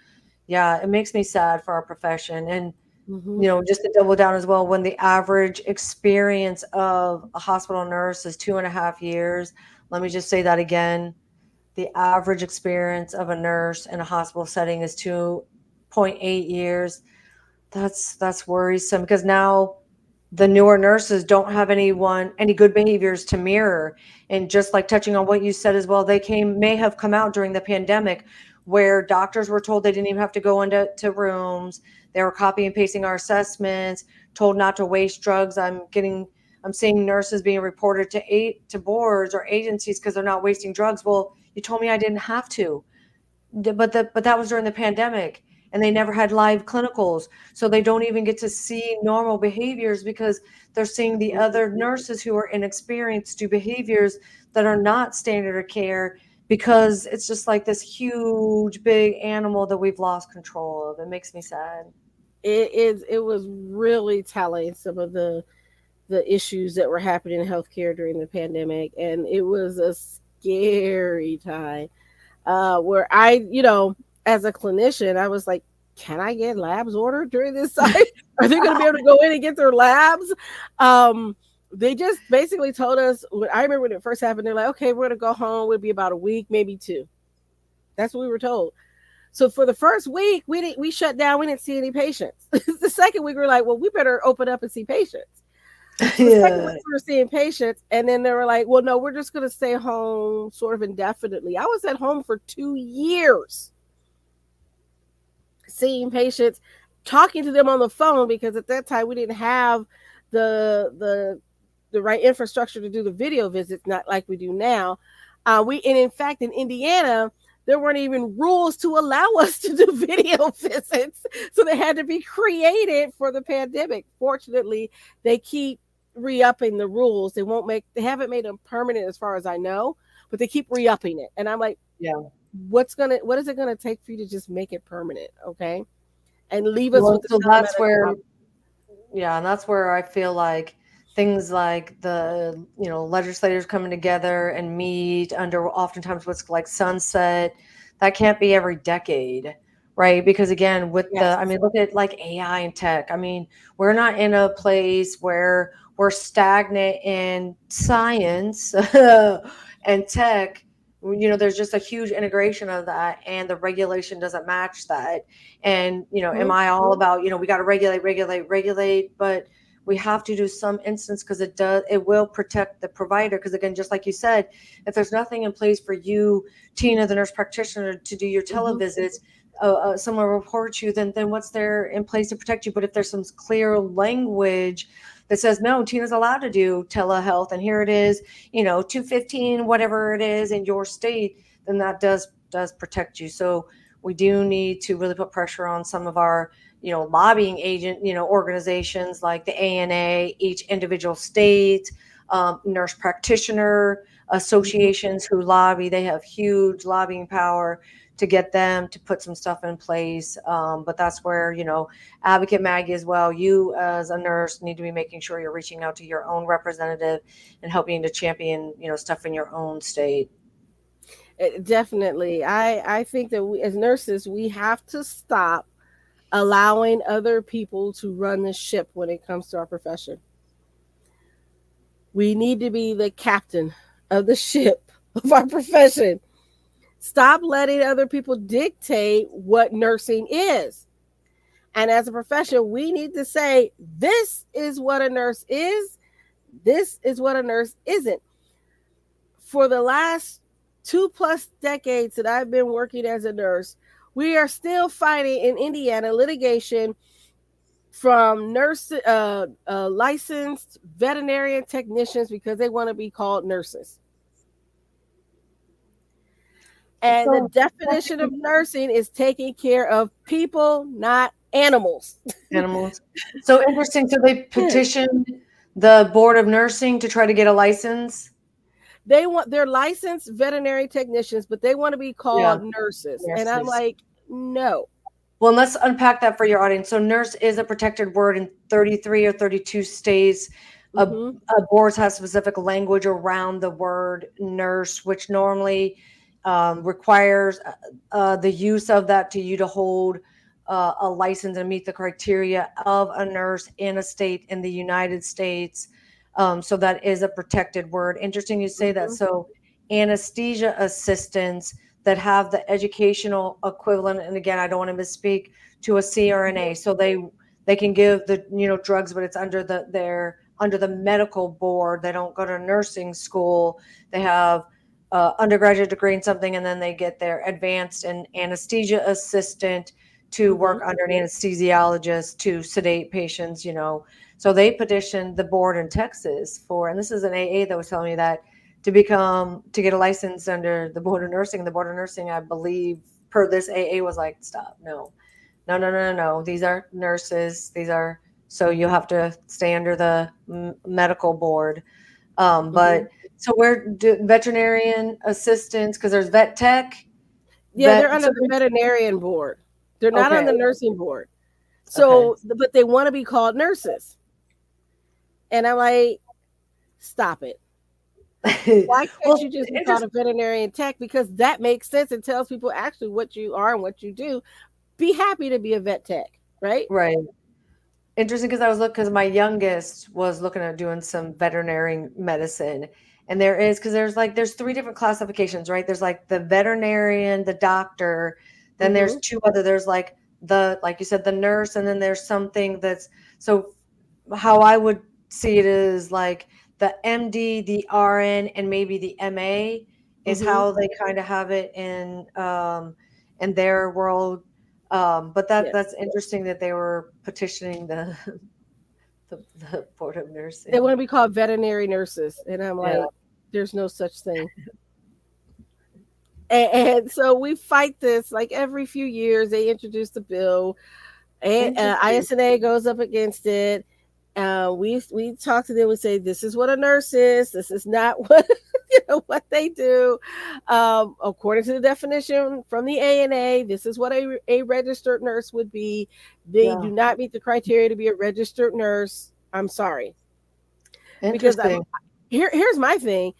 yeah, it makes me sad for our profession. And Hmm. just to double down as well, when the average experience of a hospital nurse is 2.5 years, let me just say that again. The average experience of a nurse in a hospital setting is 2.8 years. That's worrisome, because now the newer nurses don't have any good behaviors to mirror. And just like touching on what you said as well, may have come out during the pandemic, where doctors were told they didn't even have to go into rooms. They were copy and pasting our assessments, told not to waste drugs. I'm seeing nurses being reported to boards or agencies because they're not wasting drugs. Well, you told me I didn't have to. But that was during the pandemic, and they never had live clinicals, so they don't even get to see normal behaviors, because they're seeing the other nurses who are inexperienced do behaviors that are not standard of care, because it's just like this huge big animal that we've lost control of. It makes me sad. It was really telling, some of the issues that were happening in healthcare during the pandemic, and it was a scary time. Where as a clinician, I was like, can I get labs ordered during this time? Are they going to be able to go in and get their labs? Um, they just basically told us. I remember when it first happened, they're like, okay, we're going to go home. It'll be about a week, maybe two. That's what we were told. So for the first week, we shut down. We didn't see any patients. The second week, we were like, well, we better open up and see patients. So the second week Yeah. we were seeing patients, and then they were like, well, no, we're just going to stay home sort of indefinitely. I was at home for 2 years seeing patients, talking to them on the phone, because at that time we didn't have the right infrastructure to do the video visits, not like we do now. And in fact, in Indiana, there weren't even rules to allow us to do video visits, so they had to be created for the pandemic. Fortunately, they keep re-upping the rules. They haven't made them permanent as far as I know, but they keep re-upping it. And I'm like, Yeah. what is it gonna take for you to just make it permanent, okay? And leave us Well, with the so that's where, telemedicine. yeah, and that's where I feel like things like the, legislators coming together and meet under oftentimes what's like sunset, that can't be every decade, right? Because again, I Yes. mean, look at like AI and tech. I mean, we're not in a place where we're stagnant in science and tech. There's just a huge integration of that, and the regulation doesn't match that. And, am Mhm. I all about, we got to regulate, but we have to do some instance because it will protect the provider. Because again, just like you said, if there's nothing in place for you, Tina, the nurse practitioner, to do your Mhm. televisits, someone reports you, then what's there in place to protect you? But if there's some clear language that says, no, Tina's allowed to do telehealth, and here it is, 215, whatever it is in your state, then that does protect you. So we do need to really put pressure on some of our, lobbying agent, organizations like the ANA, each individual state, nurse practitioner Mhm. associations who lobby. They have huge lobbying power to get them to put some stuff in place. But that's where, Advocate Maggie as well, you as a nurse need to be making sure you're reaching out to your own representative and helping to champion, stuff in your own state. Definitely. I think that we, as nurses, we have to stop allowing other people to run the ship when it comes to our profession. We need to be the captain of the ship of our profession. Stop letting other people dictate what nursing is. And as a profession, we need to say, this is what a nurse is, this is what a nurse isn't. For the last 2+ decades that I've been working as a nurse, we are still fighting in Indiana litigation from licensed veterinarian technicians because they want to be called nurses. And the So definition of nursing is taking care of people, not animals. animals. So interesting. So they petitioned the Board of Nursing to try to get a license. They're licensed veterinary technicians, but they want to be Yeah, called nurses. And I'm nurses. like, no. Well, and let's unpack that for your audience. So nurse is a protected word in 33 or 32 states. Mm-hmm. Boards have specific language around the word nurse, which normally requires the use of that to you to hold a license and meet the criteria of a nurse in a state in the United States. So that is a protected word. Interesting you say that. Mm-hmm. So anesthesia assistants that have the educational equivalent, and again, I don't want to misspeak, to a CRNA. So they can give the drugs, but it's under they're under the medical board. They don't go to nursing school. They have undergraduate degree in something, and then they get their advanced and anesthesia assistant to Mm-hmm. work under an anesthesiologist to sedate patients. So they petitioned the board in Texas for, and this is an AA that was telling me that to get a license under the board of nursing. The board of nursing, I believe, per this AA was like, stop, no. These are nurses. So you have to stay under the medical board. Mm-hmm. But so where do veterinarian assistants, because there's vet tech, Yeah, they're vet. under So the veterinarian board. They're not on okay, the nursing board. okay. So, but they want to be called nurses. And I'm like, stop it. Why can't Well, you just be called a interesting. veterinarian tech? Because that makes sense. It tells people actually what you are and what you do. Be happy to be a vet tech, right? Right. Interesting, because I was looking, because my youngest was looking at doing some veterinary medicine, and because there's three different classifications, right? There's like the veterinarian, the doctor, then there's Mm-hmm. two other. There's like you said, the nurse, and then there's something that's so. How I would see it is like the MD, the RN, and maybe the MA is Mm-hmm. how they kind of have it in their world. But that's Yes. interesting that they were petitioning the The Board of They want to Nursing. be called veterinary nurses, and I'm Yeah. like, there's no such thing. And so we fight this like every few years. They introduce the bill, and Interesting. ISNA goes up against it. We talk to them and say, this is what a nurse is. This is not what what they do. According to the definition from the ANA, this is what a registered nurse would be. They Yeah. do not meet the criteria to be a registered nurse. I'm sorry, because Interesting. here's my thing: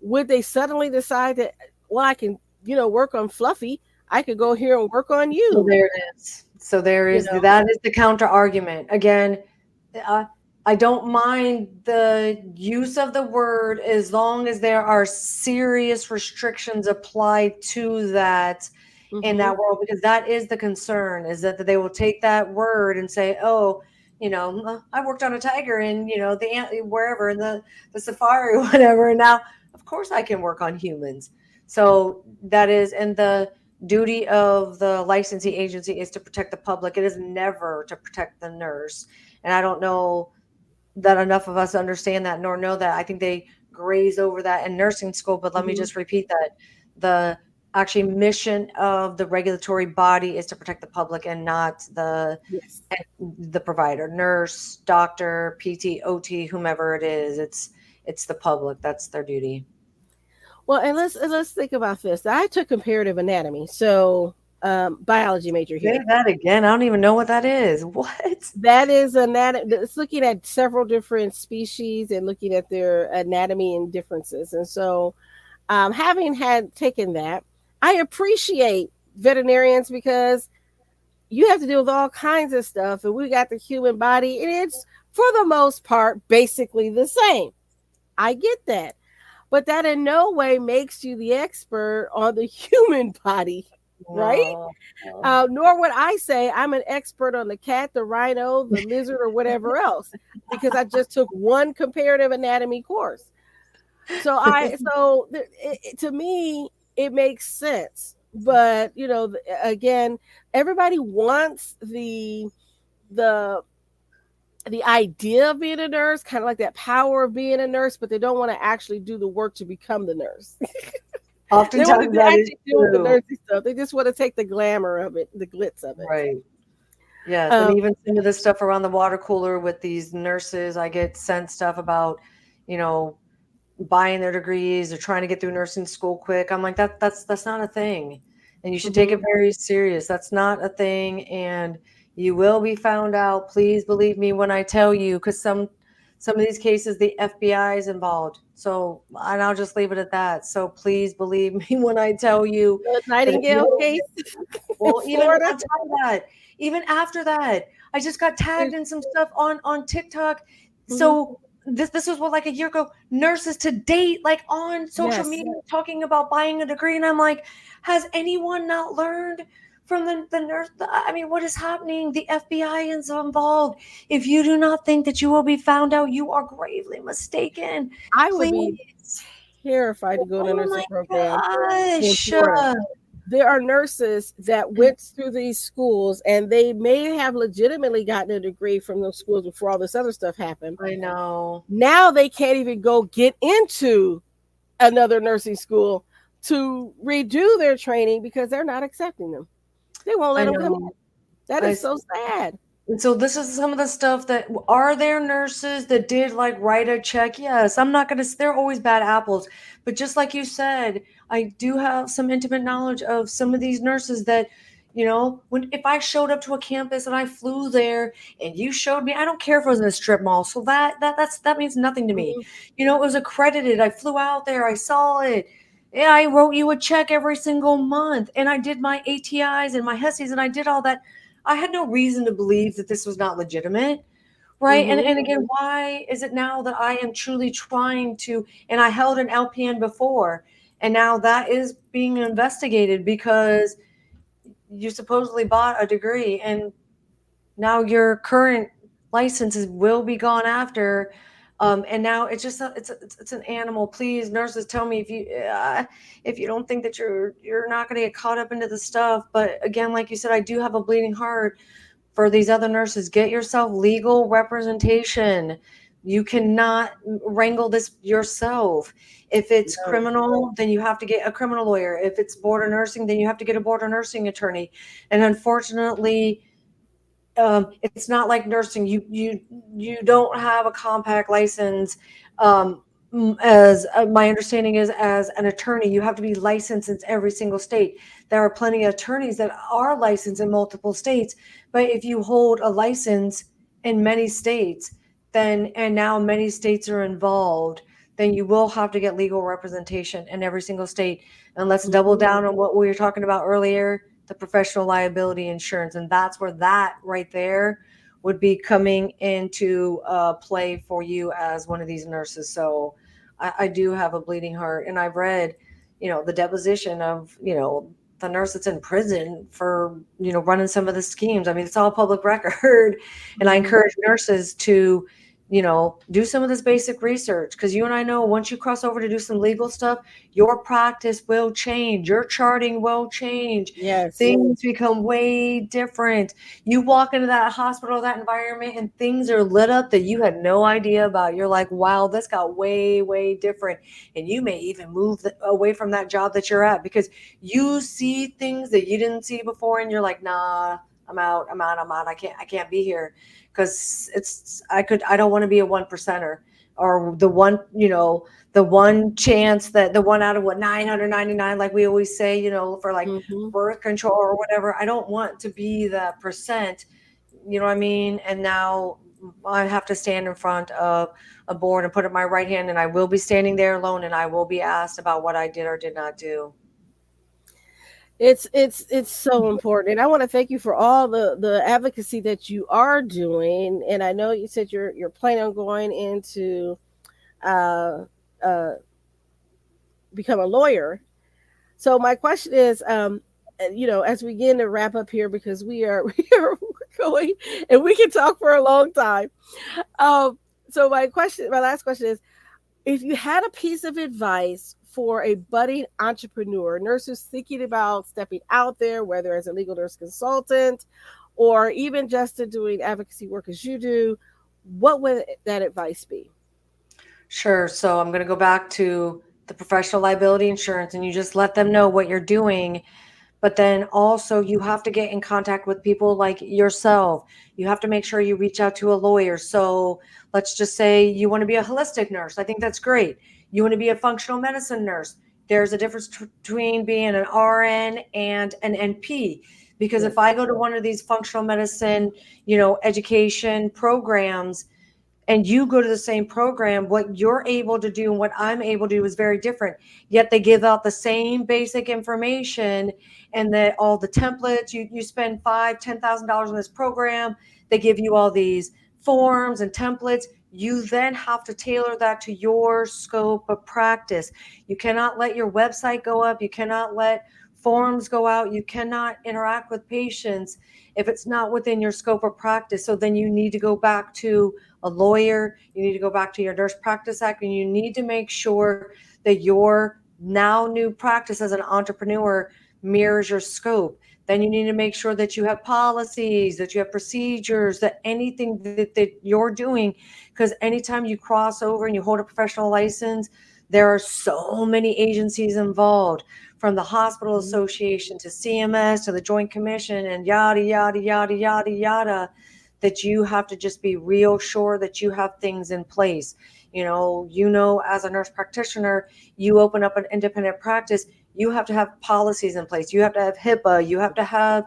would they suddenly decide that, well, I can work on Fluffy? I could go here and work on So you. there it is. So there You is know, that is the counter argument. Again, uh, I don't mind the use of the word as long as there are serious restrictions applied to that in hmm that world, because that is the concern, is that they will take that word and say, oh, I worked on a tiger in, wherever in the safari, whatever. And now, of course, I can work on humans. So that is, and the duty of the licensing agency is to protect the public. It is never to protect the nurse. And I don't know that enough of us understand that nor know that. I think they graze over that in nursing school. But let me hmm just repeat that the actually mission of the regulatory body is to protect the public and not yes. the provider, nurse, doctor, PT, OT, whomever it is. It's the public. That's their duty. Well, and let's think about this. I took comparative anatomy, so biology major Say here. that again. I don't even know what that is. What? That is anatomy. It's looking at several different species and looking at their anatomy and differences. And so, having had taken that, I appreciate veterinarians because you have to deal with all kinds of stuff, and we got the human body, and it's for the most part basically the same. I get that, but that in no way makes you the expert on the human body, right? No. Nor would I say I'm an expert on the cat, the rhino, the lizard, or whatever else, because I just took one comparative anatomy course. To me, it makes sense. But again, everybody wants the the idea of being a nurse, kind of like that power of being a nurse, but they don't want to actually do the work to become the nurse. They want Oftentimes to that is actually deal with the true. nursing stuff. They just want to take the glamour of it, the glitz of it. Right. Yes, and Um, even some of the stuff around the water cooler with these nurses, I get sent stuff about, you know, buying their degrees or trying to get through nursing school quick. I'm like, that's not a thing. And you should take mhm. it very serious. That's not a thing, and you will be found out. Please believe me when I tell you, because some of these cases the FBI is involved. So, and I'll just leave it at that. So please believe me when I tell you The that if you Nightingale don't case get, in well, even Florida. on top of that, even after that, I just got tagged in some stuff on TikTok. Mhm. So this was what, like a year ago, nurses to date, like on social Yes, media talking about buying a degree, and I'm like, has anyone not learned from the nurse? I mean, what is happening? The FBI is involved. If you do not think that you will be found out, you are gravely mistaken. I would be Please. terrified to go in a Oh nursing my program in gosh. Florida. There are nurses that went through these schools and they may have legitimately gotten a degree from those schools before all this other stuff happened. I know. Now they can't even go get into another nursing school to redo their training because they're not accepting them. They won't let I them come in. know. That I is so sad. And so this is some of the stuff that are there nurses that did like write a check. Yes, I'm not going to, they're always bad apples. But just like you said, I do have some intimate knowledge of some of these nurses that, when if I showed up to a campus and I flew there and you showed me, I don't care if it was in a strip mall. So that means nothing to me. Mhm. It was accredited. I flew out there, I saw it. Yeah, I wrote you a check every single month and I did my ATIs and my HESIs and I did all that. I had no reason to believe that this was not legitimate, right? And Mhm. and again, why is it now that I am truly trying to, and I held an LPN before, and now that is being investigated because you supposedly bought a degree, and now your current licenses will be gone after. And now it's just it's an animal. Please, nurses, tell me if you don't think that you're not going to get caught up into the stuff. But again, like you said, I do have a bleeding heart for these other nurses, get yourself legal representation. You cannot wrangle this yourself. If it's No. criminal, then you have to get a criminal lawyer. If it's board of nursing, then you have to get a board of nursing attorney. And unfortunately, it's not like nursing. You don't have a compact license. As my understanding is, as an attorney, you have to be licensed in every single state. There are plenty of attorneys that are licensed in multiple states, but if you hold a license in many states, then and now many states are involved, then you will have to get legal representation in every single state. And let's double Mhm. down on what we were talking about earlier, the professional liability insurance. And that's where that right there would be coming into play for you as one of these nurses. So I do have a bleeding heart. And I've read, the deposition of, the nurse that's in prison for, running some of the schemes. I mean, it's all public record. And I Mhm. encourage nurses to, do some of this basic research, because you and I know once you cross over to do some legal stuff, your practice will change, your charting will change, Yes. things become way different. You walk into that hospital, that environment, and things are lit up that you had no idea about. You're like, wow, this got way, way different. And you may even move away from that job that you're at because you see things that you didn't see before, and you're like, nah, I'm out. I can't be here, because I don't want to be a one percenter, or the one chance, that the one out of what 999, like we always say, for like Mhm. birth control or whatever. I don't want to be that percent, you know what I mean? And now I have to stand in front of a board and put up my right hand, and I will be standing there alone, and I will be asked about what I did or did not do. It's so important, and I want to thank you for all the advocacy that you are doing. And I know you said you're planning on going into uh, uh, become a lawyer. So my question is, as we begin to wrap up here, because we are we are going, and we can talk for a long time. Um, so my last question is, if you had a piece of advice for a budding entrepreneur, nurses thinking about stepping out there, whether as a legal nurse consultant or even just to doing advocacy work as you do, what would that advice be? Sure. So I'm going to go back to the professional liability insurance, and you just let them know what you're doing. But then also, you have to get in contact with people like yourself. You have to make sure you reach out to a lawyer. So let's just say you want to be a holistic nurse. I think that's great. You want to be a functional medicine nurse. There's a difference between being an RN and an NP. Because if Yes. I go to one of these functional medicine, education programs, and you go to the same program, what you're able to do and what I'm able to do is very different. Yet they give out the same basic information, and that all the templates, you spend $5,000, $10,000 on this program. They give you all these forms and templates. You then have to tailor that to your scope of practice. You cannot let your website go up. You cannot let forms go out. You cannot interact with patients if it's not within your scope of practice. So then you need to go back to a lawyer, you need to go back to your Nurse Practice Act, and you need to make sure that your now new practice as an entrepreneur mirrors your scope. Then you need to make sure that you have policies, that you have procedures, that anything that you're doing, because anytime you cross over and you hold a professional license, there are so many agencies involved, from the hospital Mhm. association to CMS to the Joint Commission and yada, yada, yada, yada, yada, that you have to just be real sure that you have things in place. As a nurse practitioner, you open up an independent practice, you have to have policies in place. You have to have HIPAA, you have to have,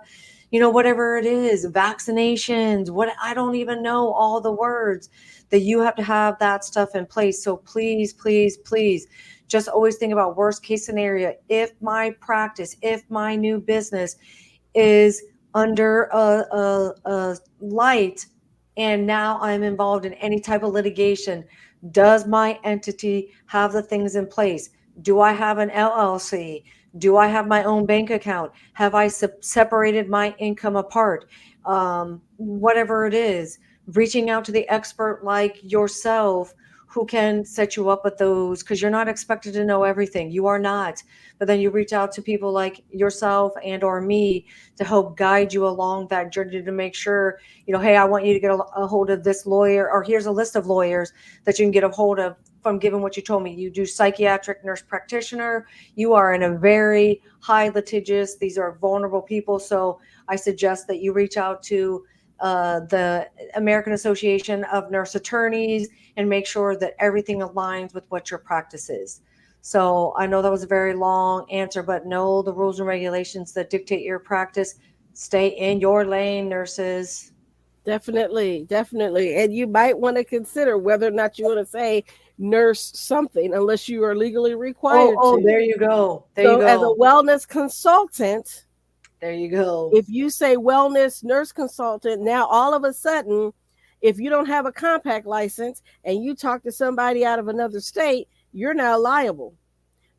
whatever it is, vaccinations, what, I don't even know all the words, that you have to have that stuff in place. So please, please, please, just always think about worst case scenario. If my new business is under a light, and now I'm involved in any type of litigation, does my entity have the things in place? Do I have an LLC? Do I have my own bank account? Have I separated my income apart? Whatever it is, reaching out to the expert like yourself who can set you up with those, because you're not expected to know everything. You are not. But then you reach out to people like yourself and or me to help guide you along that journey, to make sure, hey, I want you to get a hold of this lawyer, or here's a list of lawyers that you can get a hold of from given what you told me. You do psychiatric nurse practitioner. You are in a very high litigious, these are vulnerable people. So I suggest that you reach out to the American Association of Nurse Attorneys and make sure that everything aligns with what your practice is. So I know that was a very long answer, but know the rules and regulations that dictate your practice. Stay in your lane, nurses. Definitely, definitely. And you might want to consider whether or not you want to say nurse something, unless you are legally required Oh, to. there you go. There you So, as a go. wellness consultant, There you go. if you say wellness nurse consultant, now all of a sudden, if you don't have a compact license and you talk to somebody out of another state, you're now liable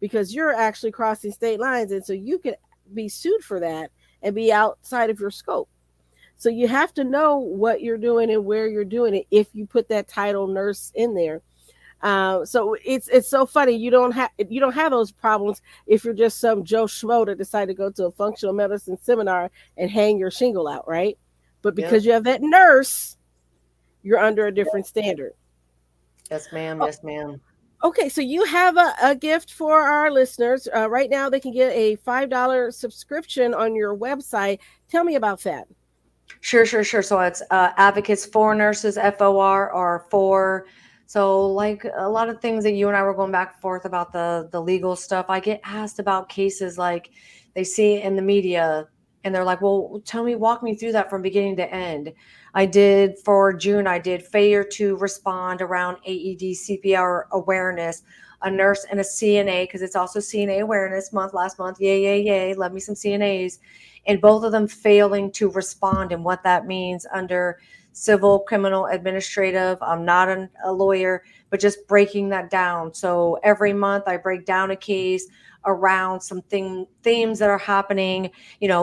because you're actually crossing state lines. And so you could be sued for that and be outside of your scope. So you have to know what you're doing and where you're doing it if you put that title nurse in there. So it's so funny. You don't have those problems if you're just some Joe Schmo that decided to go to a functional medicine seminar and hang your shingle out, right? But because Yep. you have that nurse, you're under a different standard. Yes, ma'am. Oh, Yes, ma'am. okay, so you have a gift for our listeners. Right now, they can get a $5 subscription on your website. Tell me about that. Sure, sure, sure. So it's advocates for nurses, FOR, or for. So like a lot of things that you and I were going back and forth about the legal stuff. I get asked about cases like they see in the media, and they're like, "Well, tell me, walk me through that from beginning to end." I did for June. I did failure to respond around AED CPR awareness. A nurse and a CNA, because it's also CNA awareness month last month. Yay, yay, yay! Love me some CNAs, and both of them failing to respond, and what that means under civil, criminal, administrative. I'm not a lawyer, but just breaking that down. So every month I break down a case around something, themes that are happening,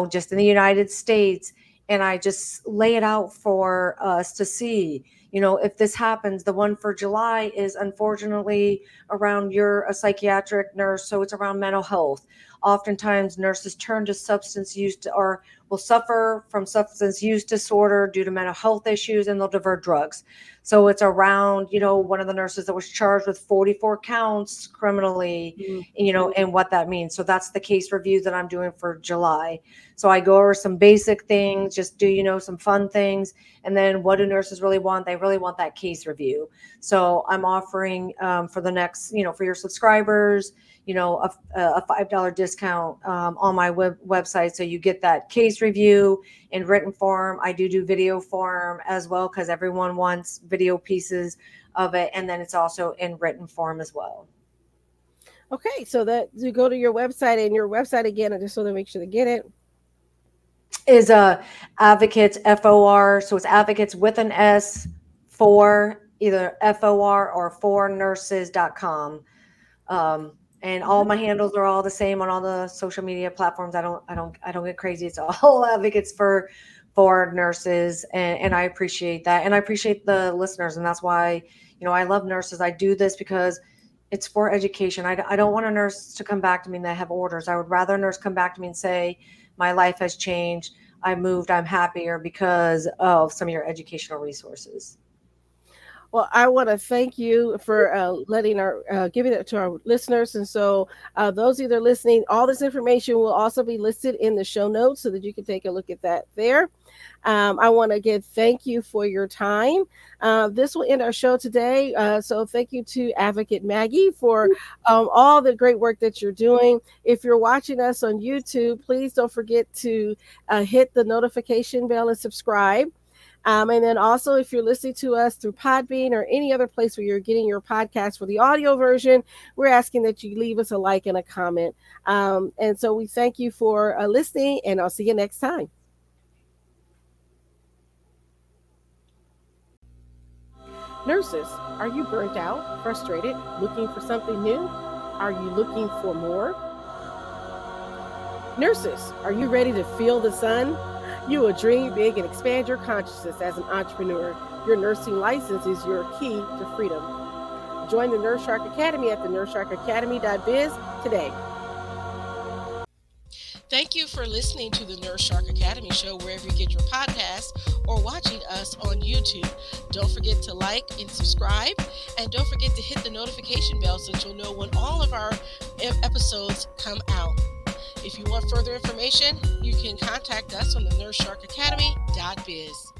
just in the United States. And I just lay it out for us to see, if this happens. The one for July is unfortunately around, you're a psychiatric nurse, so it's around mental health. Oftentimes nurses turn to substance use or will suffer from substance use disorder due to mental health issues, and they'll divert drugs. So it's around, one of the nurses that was charged with 44 counts criminally, and what that means. So that's the case review that I'm doing for July. So I go over some basic things, just do, some fun things. And then what do nurses really want? They really want that case review. So I'm offering for the next, for your subscribers, a $5 discount on my website. So you get that case review in written form. I do video form as well, because everyone wants video pieces of it. And then it's also in written form as well. Okay, so that you go to your website, and your website again, and just so they make sure they get it. Is advocates, FOR. So it's advocates with an S, for either FOR or for nurses.com. And all my handles are all the same on all the social media platforms. I don't get crazy. It's all advocates for nurses. And I appreciate that. And I appreciate the listeners. And that's why, I love nurses. I do this because it's for education. I don't want a nurse to come back to me and they have orders. I would rather a nurse come back to me and say, my life has changed. I moved. I'm happier because of some of your educational resources. Well, I want to thank you for letting giving it to our listeners. And so, those either listening, all this information will also be listed in the show notes so that you can take a look at that there. I want to again thank you for your time. This will end our show today. So thank you to Advocate Maggie for all the great work that you're doing. If you're watching us on YouTube, please don't forget to hit the notification bell and subscribe. And then also, if you're listening to us through Podbean or any other place where you're getting your podcast for the audio version, we're asking that you leave us a like and a comment. And so we thank you for listening, and I'll see you next time. Nurses, are you burnt out, frustrated, looking for something new? Are you looking for more? Nurses, are you ready to feel the sun? You will dream big and expand your consciousness as an entrepreneur. Your nursing license is your key to freedom. Join the Nurse Shark Academy at the nursesharkacademy.biz today. Thank you for listening to the Nurse Shark Academy show wherever you get your podcasts or watching us on YouTube. Don't forget to like and subscribe, and don't forget to hit the notification bell so that you'll know when all of our episodes come out. If you want further information, you can contact us on the nursesharkacademy.biz.